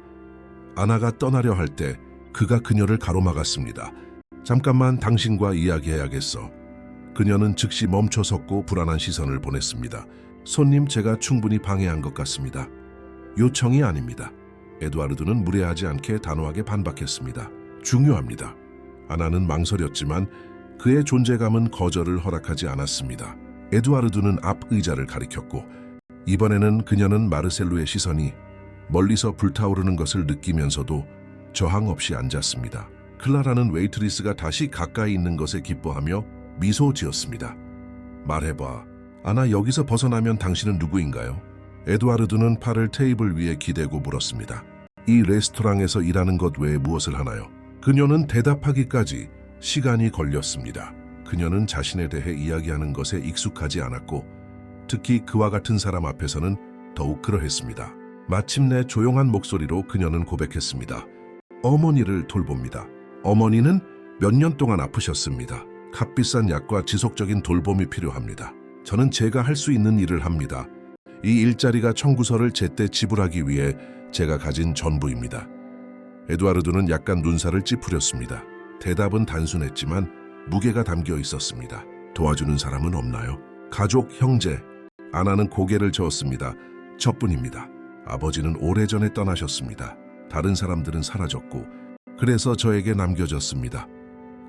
아나가 떠나려 할 때 그가 그녀를 가로막았습니다. 잠깐만 당신과 이야기해야겠어. 그녀는 즉시 멈춰섰고 불안한 시선을 보냈습니다. 손님, 제가 충분히 방해한 것 같습니다. 요청이 아닙니다. 에두아르두는 무례하지 않게 단호하게 반박했습니다. 중요합니다. 아나는 망설였지만 그의 존재감은 거절을 허락하지 않았습니다. 에두아르두는 앞 의자를 가리켰고 이번에는 그녀는 마르셀로의 시선이 멀리서 불타오르는 것을 느끼면서도 저항 없이 앉았습니다. 클라라는 웨이트리스가 다시 가까이 있는 것에 기뻐하며 미소 지었습니다. 말해봐. 아나, 여기서 벗어나면 당신은 누구인가요? 에두아르두는 팔을 테이블 위에 기대고 물었습니다. 이 레스토랑에서 일하는 것 외에 무엇을 하나요? 그녀는 대답하기까지 시간이 걸렸습니다. 그녀는 자신에 대해 이야기하는 것에 익숙하지 않았고 특히 그와 같은 사람 앞에서는 더욱 그러했습니다. 마침내 조용한 목소리로 그녀는 고백했습니다. 어머니를 돌봅니다. 어머니는 몇 년 동안 아프셨습니다. 값비싼 약과 지속적인 돌봄이 필요합니다. 저는 제가 할 수 있는 일을 합니다. 이 일자리가 청구서를 제때 지불하기 위해 제가 가진 전부입니다. 에두아르두는 약간 눈살을 찌푸렸습니다. 대답은 단순했지만 무게가 담겨 있었습니다. 도와주는 사람은 없나요? 가족, 형제. 아나는 고개를 저었습니다. 저뿐입니다. 아버지는 오래전에 떠나셨습니다. 다른 사람들은 사라졌고 그래서 저에게 남겨졌습니다.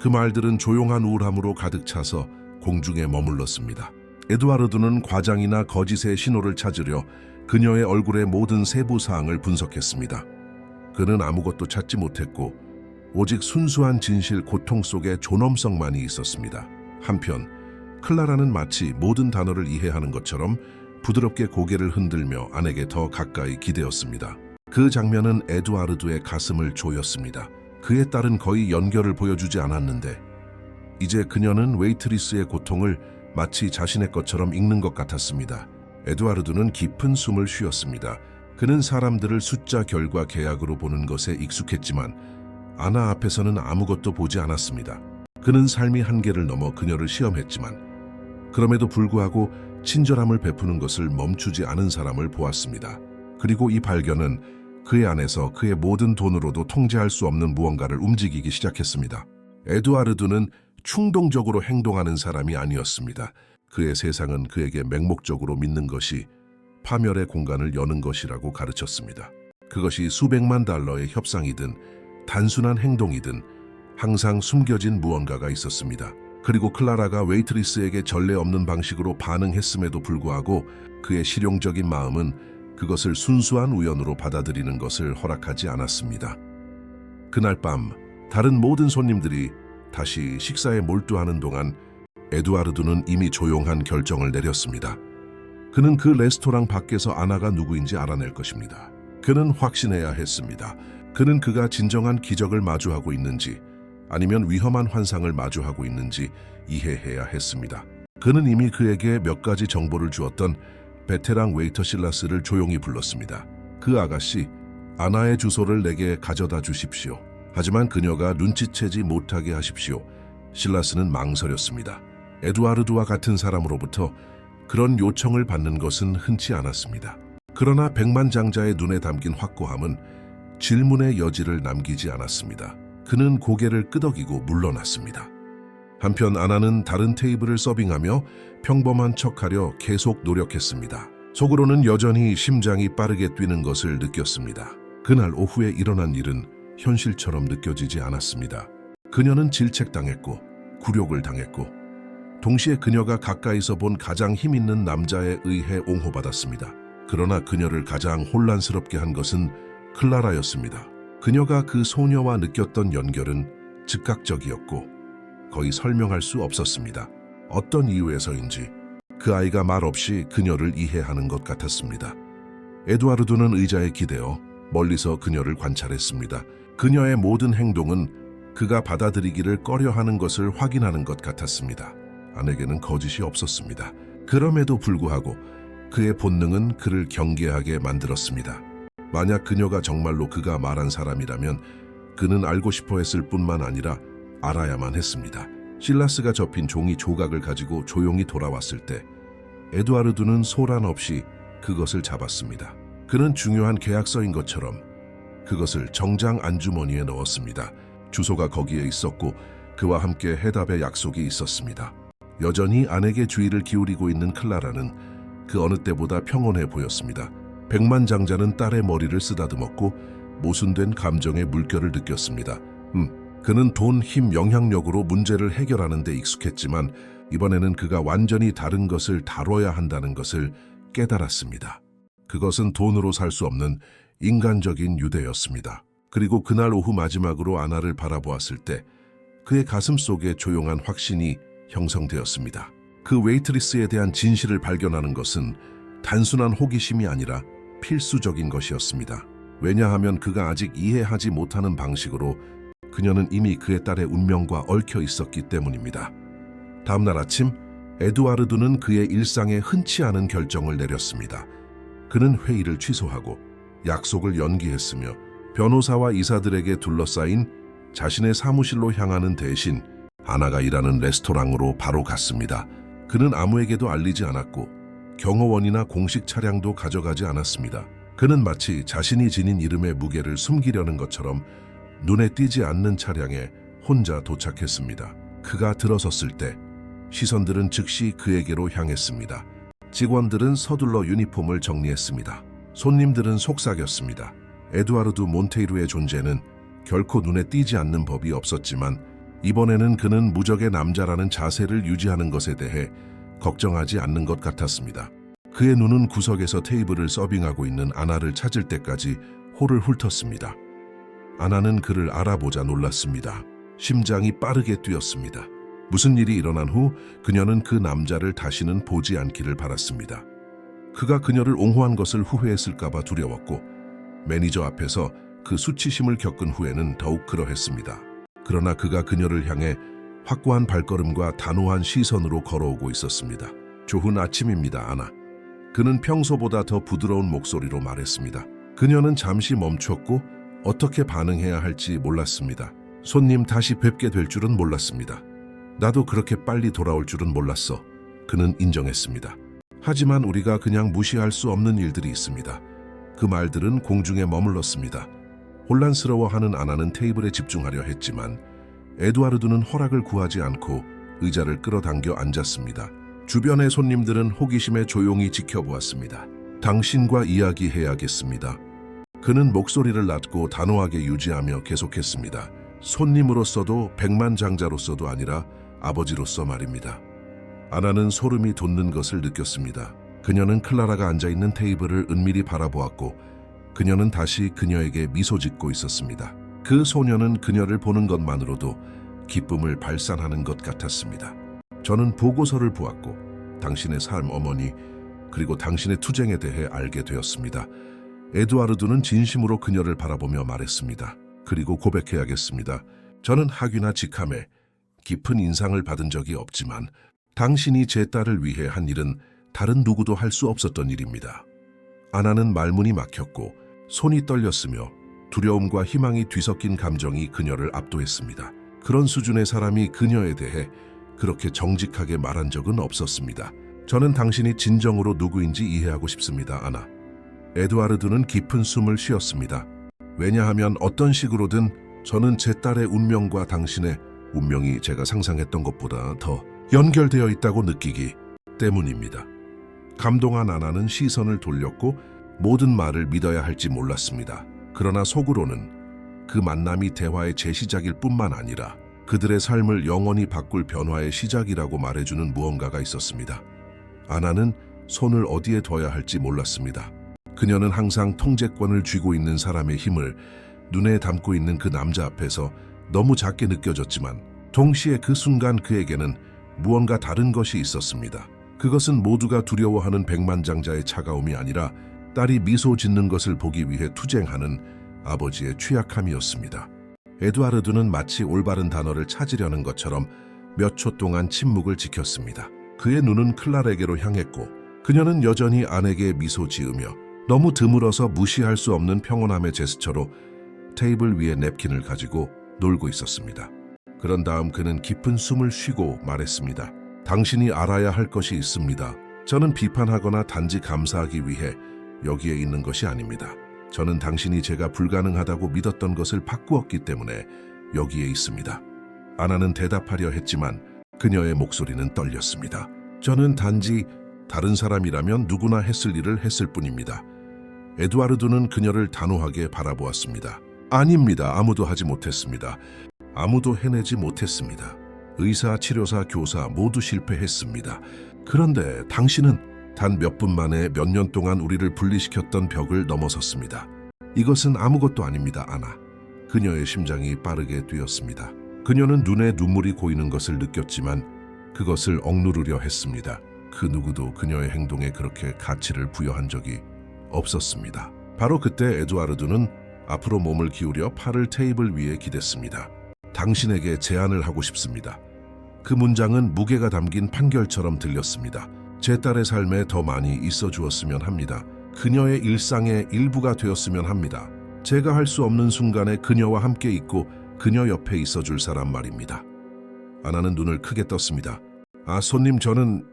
그 말들은 조용한 우울함으로 가득 차서 공중에 머물렀습니다. 에두아르드는 과장이나 거짓의 신호를 찾으려 그녀의 얼굴의 모든 세부 사항을 분석했습니다. 그는 아무것도 찾지 못했고 오직 순수한 진실 고통 속에 존엄성만이 있었습니다. 한편 클라라는 마치 모든 단어를 이해하는 것처럼 부드럽게 고개를 흔들며 아내에게 더 가까이 기대었습니다. 그 장면은 에두아르드의 가슴을 조였습니다. 그의 딸은 거의 연결을 보여주지 않았는데 이제 그녀는 웨이트리스의 고통을 마치 자신의 것처럼 읽는 것 같았습니다. 에두아르드는 깊은 숨을 쉬었습니다. 그는 사람들을 숫자 결과 계약으로 보는 것에 익숙했지만 아나 앞에서는 아무것도 보지 않았습니다. 그는 삶의 한계를 넘어 그녀를 시험했지만 그럼에도 불구하고 친절함을 베푸는 것을 멈추지 않은 사람을 보았습니다. 그리고 이 발견은 그의 안에서 그의 모든 돈으로도 통제할 수 없는 무언가를 움직이기 시작했습니다. 에두아르드는 충동적으로 행동하는 사람이 아니었습니다. 그의 세상은 그에게 맹목적으로 믿는 것이 파멸의 공간을 여는 것이라고 가르쳤습니다. 그것이 수백만 달러의 협상이든 단순한 행동이든 항상 숨겨진 무언가가 있었습니다. 그리고 클라라가 웨이트리스에게 전례 없는 방식으로 반응했음에도 불구하고 그의 실용적인 마음은 그것을 순수한 우연으로 받아들이는 것을 허락하지 않았습니다. 그날 밤 다른 모든 손님들이 다시 식사에 몰두하는 동안 에두아르드는 이미 조용한 결정을 내렸습니다. 그는 그 레스토랑 밖에서 아나가 누구인지 알아낼 것입니다. 그는 확신해야 했습니다. 그는 그가 진정한 기적을 마주하고 있는지 아니면 위험한 환상을 마주하고 있는지 이해해야 했습니다. 그는 이미 그에게 몇 가지 정보를 주었던 베테랑 웨이터 실라스를 조용히 불렀습니다. 그 아가씨, 아나의 주소를 내게 가져다 주십시오. 하지만 그녀가 눈치채지 못하게 하십시오. 실라스는 망설였습니다. 에두아르드와 같은 사람으로부터 그런 요청을 받는 것은 흔치 않았습니다. 그러나 백만장자의 눈에 담긴 확고함은 질문의 여지를 남기지 않았습니다. 그는 고개를 끄덕이고 물러났습니다. 한편 아나는 다른 테이블을 서빙하며 평범한 척하려 계속 노력했습니다. 속으로는 여전히 심장이 빠르게 뛰는 것을 느꼈습니다. 그날 오후에 일어난 일은 현실처럼 느껴지지 않았습니다. 그녀는 질책당했고 굴욕을 당했고 동시에 그녀가 가까이서 본 가장 힘있는 남자에 의해 옹호받았습니다. 그러나 그녀를 가장 혼란스럽게 한 것은 클라라였습니다. 그녀가 그 소녀와 느꼈던 연결은 즉각적이었고 거의 설명할 수 없었습니다. 어떤 이유에서인지 그 아이가 말없이 그녀를 이해하는 것 같았습니다. 에두아르드는 의자에 기대어 멀리서 그녀를 관찰했습니다. 그녀의 모든 행동은 그가 받아들이기를 꺼려하는 것을 확인하는 것 같았습니다. 아내에게는 거짓이 없었습니다. 그럼에도 불구하고 그의 본능은 그를 경계하게 만들었습니다. 만약 그녀가 정말로 그가 말한 사람이라면 그는 알고 싶어 했을 뿐만 아니라 알아야만 했습니다. 실라스가 접힌 종이 조각을 가지고 조용히 돌아왔을 때 에두아르드는 소란 없이 그것을 잡았습니다. 그는 중요한 계약서인 것처럼 그것을 정장 안주머니에 넣었습니다. 주소가 거기에 있었고 그와 함께 해답의 약속이 있었습니다. 여전히 아내에게 주의를 기울이고 있는 클라라는 그 어느 때보다 평온해 보였습니다. 백만장자는 딸의 머리를 쓰다듬었고 모순된 감정의 물결을 느꼈습니다. 그는 돈, 힘, 영향력으로 문제를 해결하는 데 익숙했지만 이번에는 그가 완전히 다른 것을 다뤄야 한다는 것을 깨달았습니다. 그것은 돈으로 살 수 없는 인간적인 유대였습니다. 그리고 그날 오후 마지막으로 아나를 바라보았을 때 그의 가슴 속에 조용한 확신이 형성되었습니다. 그 웨이트리스에 대한 진실을 발견하는 것은 단순한 호기심이 아니라 필수적인 것이었습니다. 왜냐하면 그가 아직 이해하지 못하는 방식으로 그녀는 이미 그의 딸의 운명과 얽혀 있었기 때문입니다. 다음 날 아침 에두아르드는 그의 일상에 흔치 않은 결정을 내렸습니다. 그는 회의를 취소하고 약속을 연기했으며 변호사와 이사들에게 둘러싸인 자신의 사무실로 향하는 대신 아나가 일하는 레스토랑으로 바로 갔습니다. 그는 아무에게도 알리지 않았고 경호원이나 공식 차량도 가져가지 않았습니다. 그는 마치 자신이 지닌 이름의 무게를 숨기려는 것처럼 눈에 띄지 않는 차량에 혼자 도착했습니다. 그가 들어섰을 때 시선들은 즉시 그에게로 향했습니다. 직원들은 서둘러 유니폼을 정리했습니다. 손님들은 속삭였습니다. 에두아르드 몬테이루의 존재는 결코 눈에 띄지 않는 법이 없었지만 이번에는 그는 무적의 남자라는 자세를 유지하는 것에 대해 걱정하지 않는 것 같았습니다. 그의 눈은 구석에서 테이블을 서빙하고 있는 아나를 찾을 때까지 홀을 훑었습니다. 아나는 그를 알아보자 놀랐습니다. 심장이 빠르게 뛰었습니다. 무슨 일이 일어난 후 그녀는 그 남자를 다시는 보지 않기를 바랐습니다. 그가 그녀를 옹호한 것을 후회했을까봐 두려웠고 매니저 앞에서 그 수치심을 겪은 후에는 더욱 그러했습니다. 그러나 그가 그녀를 향해 확고한 발걸음과 단호한 시선으로 걸어오고 있었습니다. 좋은 아침입니다, 아나. 그는 평소보다 더 부드러운 목소리로 말했습니다. 그녀는 잠시 멈췄고 어떻게 반응해야 할지 몰랐습니다. 손님 다시 뵙게 될 줄은 몰랐습니다. 나도 그렇게 빨리 돌아올 줄은 몰랐어. 그는 인정했습니다. 하지만 우리가 그냥 무시할 수 없는 일들이 있습니다. 그 말들은 공중에 머물렀습니다. 혼란스러워하는 아나는 테이블에 집중하려 했지만 에두아르드는 허락을 구하지 않고 의자를 끌어당겨 앉았습니다. 주변의 손님들은 호기심에 조용히 지켜보았습니다. 당신과 이야기해야겠습니다. 그는 목소리를 낮고 단호하게 유지하며 계속했습니다. 손님으로서도 백만장자로서도 아니라 아버지로서 말입니다. 아나는 소름이 돋는 것을 느꼈습니다. 그녀는 클라라가 앉아있는 테이블을 은밀히 바라보았고 그녀는 다시 그녀에게 미소 짓고 있었습니다. 그 소녀는 그녀를 보는 것만으로도 기쁨을 발산하는 것 같았습니다. 저는 보고서를 보았고 당신의 삶 어머니 그리고 당신의 투쟁에 대해 알게 되었습니다. 에두아르드는 진심으로 그녀를 바라보며 말했습니다. 그리고 고백해야겠습니다. 저는 학위나 직함에 깊은 인상을 받은 적이 없지만 당신이 제 딸을 위해 한 일은 다른 누구도 할 수 없었던 일입니다. 아나는 말문이 막혔고 손이 떨렸으며 두려움과 희망이 뒤섞인 감정이 그녀를 압도했습니다. 그런 수준의 사람이 그녀에 대해 그렇게 정직하게 말한 적은 없었습니다. 저는 당신이 진정으로 누구인지 이해하고 싶습니다, 아나. 에두아르드는 깊은 숨을 쉬었습니다. 왜냐하면 어떤 식으로든 저는 제 딸의 운명과 당신의 운명이 제가 상상했던 것보다 더 연결되어 있다고 느끼기 때문입니다. 감동한 아나는 시선을 돌렸고 모든 말을 믿어야 할지 몰랐습니다. 그러나 속으로는 그 만남이 대화의 재시작일 뿐만 아니라 그들의 삶을 영원히 바꿀 변화의 시작이라고 말해주는 무언가가 있었습니다. 아나는 손을 어디에 둬야 할지 몰랐습니다. 그녀는 항상 통제권을 쥐고 있는 사람의 힘을 눈에 담고 있는 그 남자 앞에서 너무 작게 느껴졌지만 동시에 그 순간 그에게는 무언가 다른 것이 있었습니다. 그것은 모두가 두려워하는 백만장자의 차가움이 아니라 딸이 미소 짓는 것을 보기 위해 투쟁하는 아버지의 취약함이었습니다. 에두아르드는 마치 올바른 단어를 찾으려는 것처럼 몇 초 동안 침묵을 지켰습니다. 그의 눈은 클라라에게로 향했고 그녀는 여전히 아내에게 미소 지으며 너무 드물어서 무시할 수 없는 평온함의 제스처로 테이블 위에 냅킨을 가지고 놀고 있었습니다. 그런 다음 그는 깊은 숨을 쉬고 말했습니다. 당신이 알아야 할 것이 있습니다. 저는 비판하거나 단지 감사하기 위해 여기에 있는 것이 아닙니다. 저는 당신이 제가 불가능하다고 믿었던 것을 바꾸었기 때문에 여기에 있습니다. 아나는 대답하려 했지만 그녀의 목소리는 떨렸습니다. 저는 단지 다른 사람이라면 누구나 했을 일을 했을 뿐입니다. 에두아르드는 그녀를 단호하게 바라보았습니다. 아닙니다. 아무도 하지 못했습니다. 아무도 해내지 못했습니다. 의사, 치료사, 교사 모두 실패했습니다. 그런데 당신은 단 몇 분 만에 몇 년 동안 우리를 분리시켰던 벽을 넘어섰습니다. 이것은 아무것도 아닙니다, 아나. 그녀의 심장이 빠르게 뛰었습니다. 그녀는 눈에 눈물이 고이는 것을 느꼈지만 그것을 억누르려 했습니다. 그 누구도 그녀의 행동에 그렇게 가치를 부여한 적이 없었습니다. 바로 그때 에두아르드는 앞으로 몸을 기울여 팔을 테이블 위에 기댔습니다. 당신에게 제안을 하고 싶습니다. 그 문장은 무게가 담긴 판결처럼 들렸습니다. 제 딸의 삶에 더 많이 있어 주었으면 합니다. 그녀의 일상의 일부가 되었으면 합니다. 제가 할 수 없는 순간에 그녀와 함께 있고 그녀 옆에 있어 줄 사람 말입니다. 아나는 눈을 크게 떴습니다. 손님, 저는...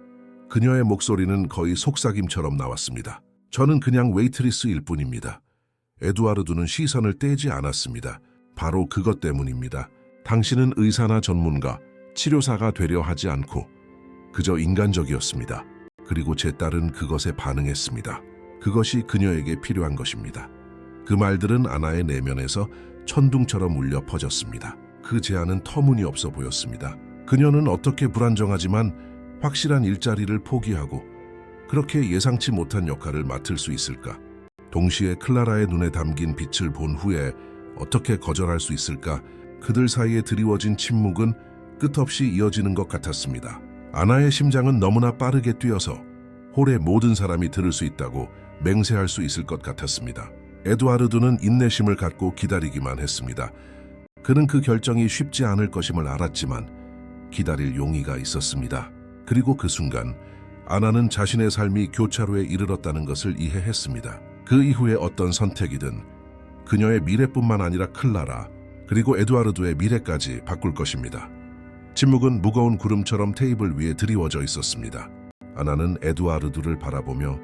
그녀의 목소리는 거의 속삭임처럼 나왔습니다. 저는 그냥 웨이트리스일 뿐입니다. 에두아르드는 시선을 떼지 않았습니다. 바로 그것 때문입니다. 당신은 의사나 전문가, 치료사가 되려 하지 않고 그저 인간적이었습니다. 그리고 제 딸은 그것에 반응했습니다. 그것이 그녀에게 필요한 것입니다. 그 말들은 아나의 내면에서 천둥처럼 울려 퍼졌습니다. 그 제안은 터무니없어 보였습니다. 그녀는 어떻게 불안정하지만 확실한 일자리를 포기하고 그렇게 예상치 못한 역할을 맡을 수 있을까? 동시에 클라라의 눈에 담긴 빛을 본 후에 어떻게 거절할 수 있을까? 그들 사이에 드리워진 침묵은 끝없이 이어지는 것 같았습니다. 아나의 심장은 너무나 빠르게 뛰어서 홀의 모든 사람이 들을 수 있다고 맹세할 수 있을 것 같았습니다. 에두아르드는 인내심을 갖고 기다리기만 했습니다. 그는 그 결정이 쉽지 않을 것임을 알았지만 기다릴 용의가 있었습니다. 그리고 그 순간 아나는 자신의 삶이 교차로에 이르렀다는 것을 이해했습니다. 그 이후에 어떤 선택이든 그녀의 미래뿐만 아니라 클라라 그리고 에두아르드의 미래까지 바꿀 것입니다. 침묵은 무거운 구름처럼 테이블 위에 드리워져 있었습니다. 아나는 에두아르드를 바라보며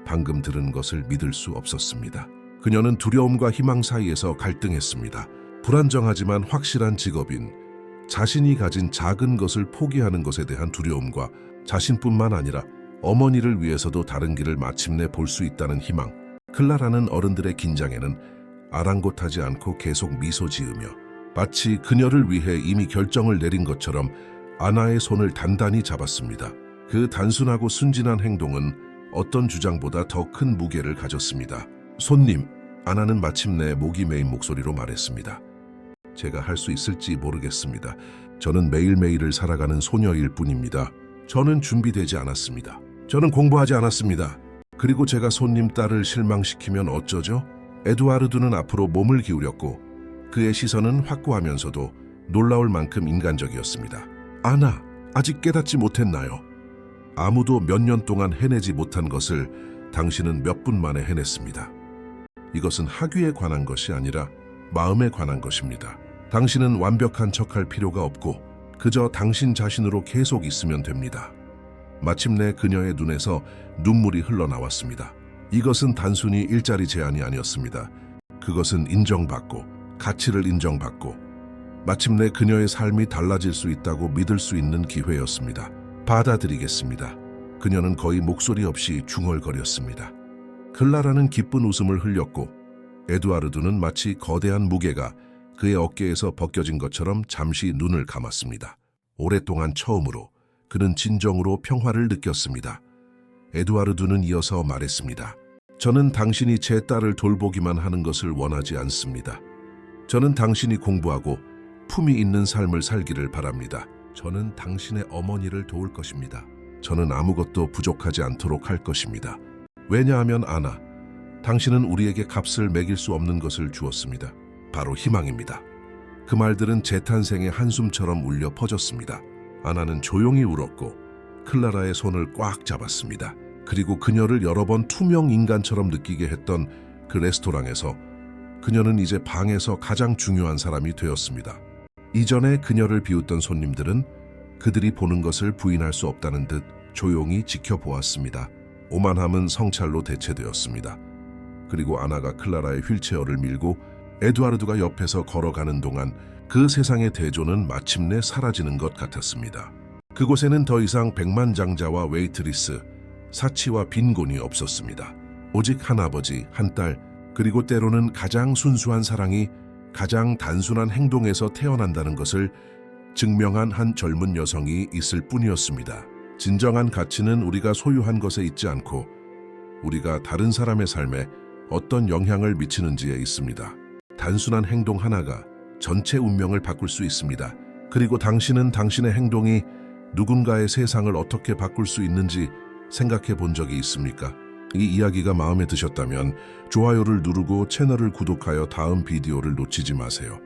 방금 들은 것을 믿을 수 없었습니다. 그녀는 두려움과 희망 사이에서 갈등했습니다. 불안정하지만 확실한 직업인 자신이 가진 작은 것을 포기하는 것에 대한 두려움과 자신뿐만 아니라 어머니를 위해서도 다른 길을 마침내 볼 수 있다는 희망. 클라라는 어른들의 긴장에는 아랑곳하지 않고 계속 미소 지으며 마치 그녀를 위해 이미 결정을 내린 것처럼 아나의 손을 단단히 잡았습니다. 그 단순하고 순진한 행동은 어떤 주장보다 더 큰 무게를 가졌습니다. 손님, 아나는 마침내 목이 메인 목소리로 말했습니다. 제가 할 수 있을지 모르겠습니다. 저는 매일매일을 살아가는 소녀일 뿐입니다. 저는 준비되지 않았습니다. 저는 공부하지 않았습니다. 그리고 제가 손님 딸을 실망시키면 어쩌죠? 에두아르드는 앞으로 몸을 기울였고 그의 시선은 확고하면서도 놀라울 만큼 인간적이었습니다. 아나, 아직 깨닫지 못했나요? 아무도 몇 년 동안 해내지 못한 것을 당신은 몇 분 만에 해냈습니다. 이것은 학위에 관한 것이 아니라 마음에 관한 것입니다. 당신은 완벽한 척할 필요가 없고 그저 당신 자신으로 계속 있으면 됩니다. 마침내 그녀의 눈에서 눈물이 흘러나왔습니다. 이것은 단순히 일자리 제안이 아니었습니다. 그것은 인정받고 가치를 인정받고 마침내 그녀의 삶이 달라질 수 있다고 믿을 수 있는 기회였습니다. 받아들이겠습니다. 그녀는 거의 목소리 없이 중얼거렸습니다. 클라라는 기쁜 웃음을 흘렸고 에두아르드는 마치 거대한 무게가 그의 어깨에서 벗겨진 것처럼 잠시 눈을 감았습니다. 오랫동안 처음으로 그는 진정으로 평화를 느꼈습니다. 에두아르드는 이어서 말했습니다. 저는 당신이 제 딸을 돌보기만 하는 것을 원하지 않습니다. 저는 당신이 공부하고 품이 있는 삶을 살기를 바랍니다. 저는 당신의 어머니를 도울 것입니다. 저는 아무것도 부족하지 않도록 할 것입니다. 왜냐하면 아나, 당신은 우리에게 값을 매길 수 없는 것을 주었습니다. 바로 희망입니다. 그 말들은 재탄생의 한숨처럼 울려 퍼졌습니다. 아나는 조용히 울었고 클라라의 손을 꽉 잡았습니다. 그리고 그녀를 여러 번 투명 인간처럼 느끼게 했던 그 레스토랑에서 그녀는 이제 방에서 가장 중요한 사람이 되었습니다. 이전에 그녀를 비웃던 손님들은 그들이 보는 것을 부인할 수 없다는 듯 조용히 지켜보았습니다. 오만함은 성찰로 대체되었습니다. 그리고 아나가 클라라의 휠체어를 밀고 에두아르드가 옆에서 걸어가는 동안 그 세상의 대조는 마침내 사라지는 것 같았습니다. 그곳에는 더 이상 백만장자와 웨이트리스, 사치와 빈곤이 없었습니다. 오직 한 아버지, 한 딸, 그리고 때로는 가장 순수한 사랑이 가장 단순한 행동에서 태어난다는 것을 증명한 한 젊은 여성이 있을 뿐이었습니다. 진정한 가치는 우리가 소유한 것에 있지 않고 우리가 다른 사람의 삶에 어떤 영향을 미치는지에 있습니다. 단순한 행동 하나가 전체 운명을 바꿀 수 있습니다. 그리고 당신은 당신의 행동이 누군가의 세상을 어떻게 바꿀 수 있는지 생각해 본 적이 있습니까? 이 이야기가 마음에 드셨다면 좋아요를 누르고 채널을 구독하여 다음 비디오를 놓치지 마세요.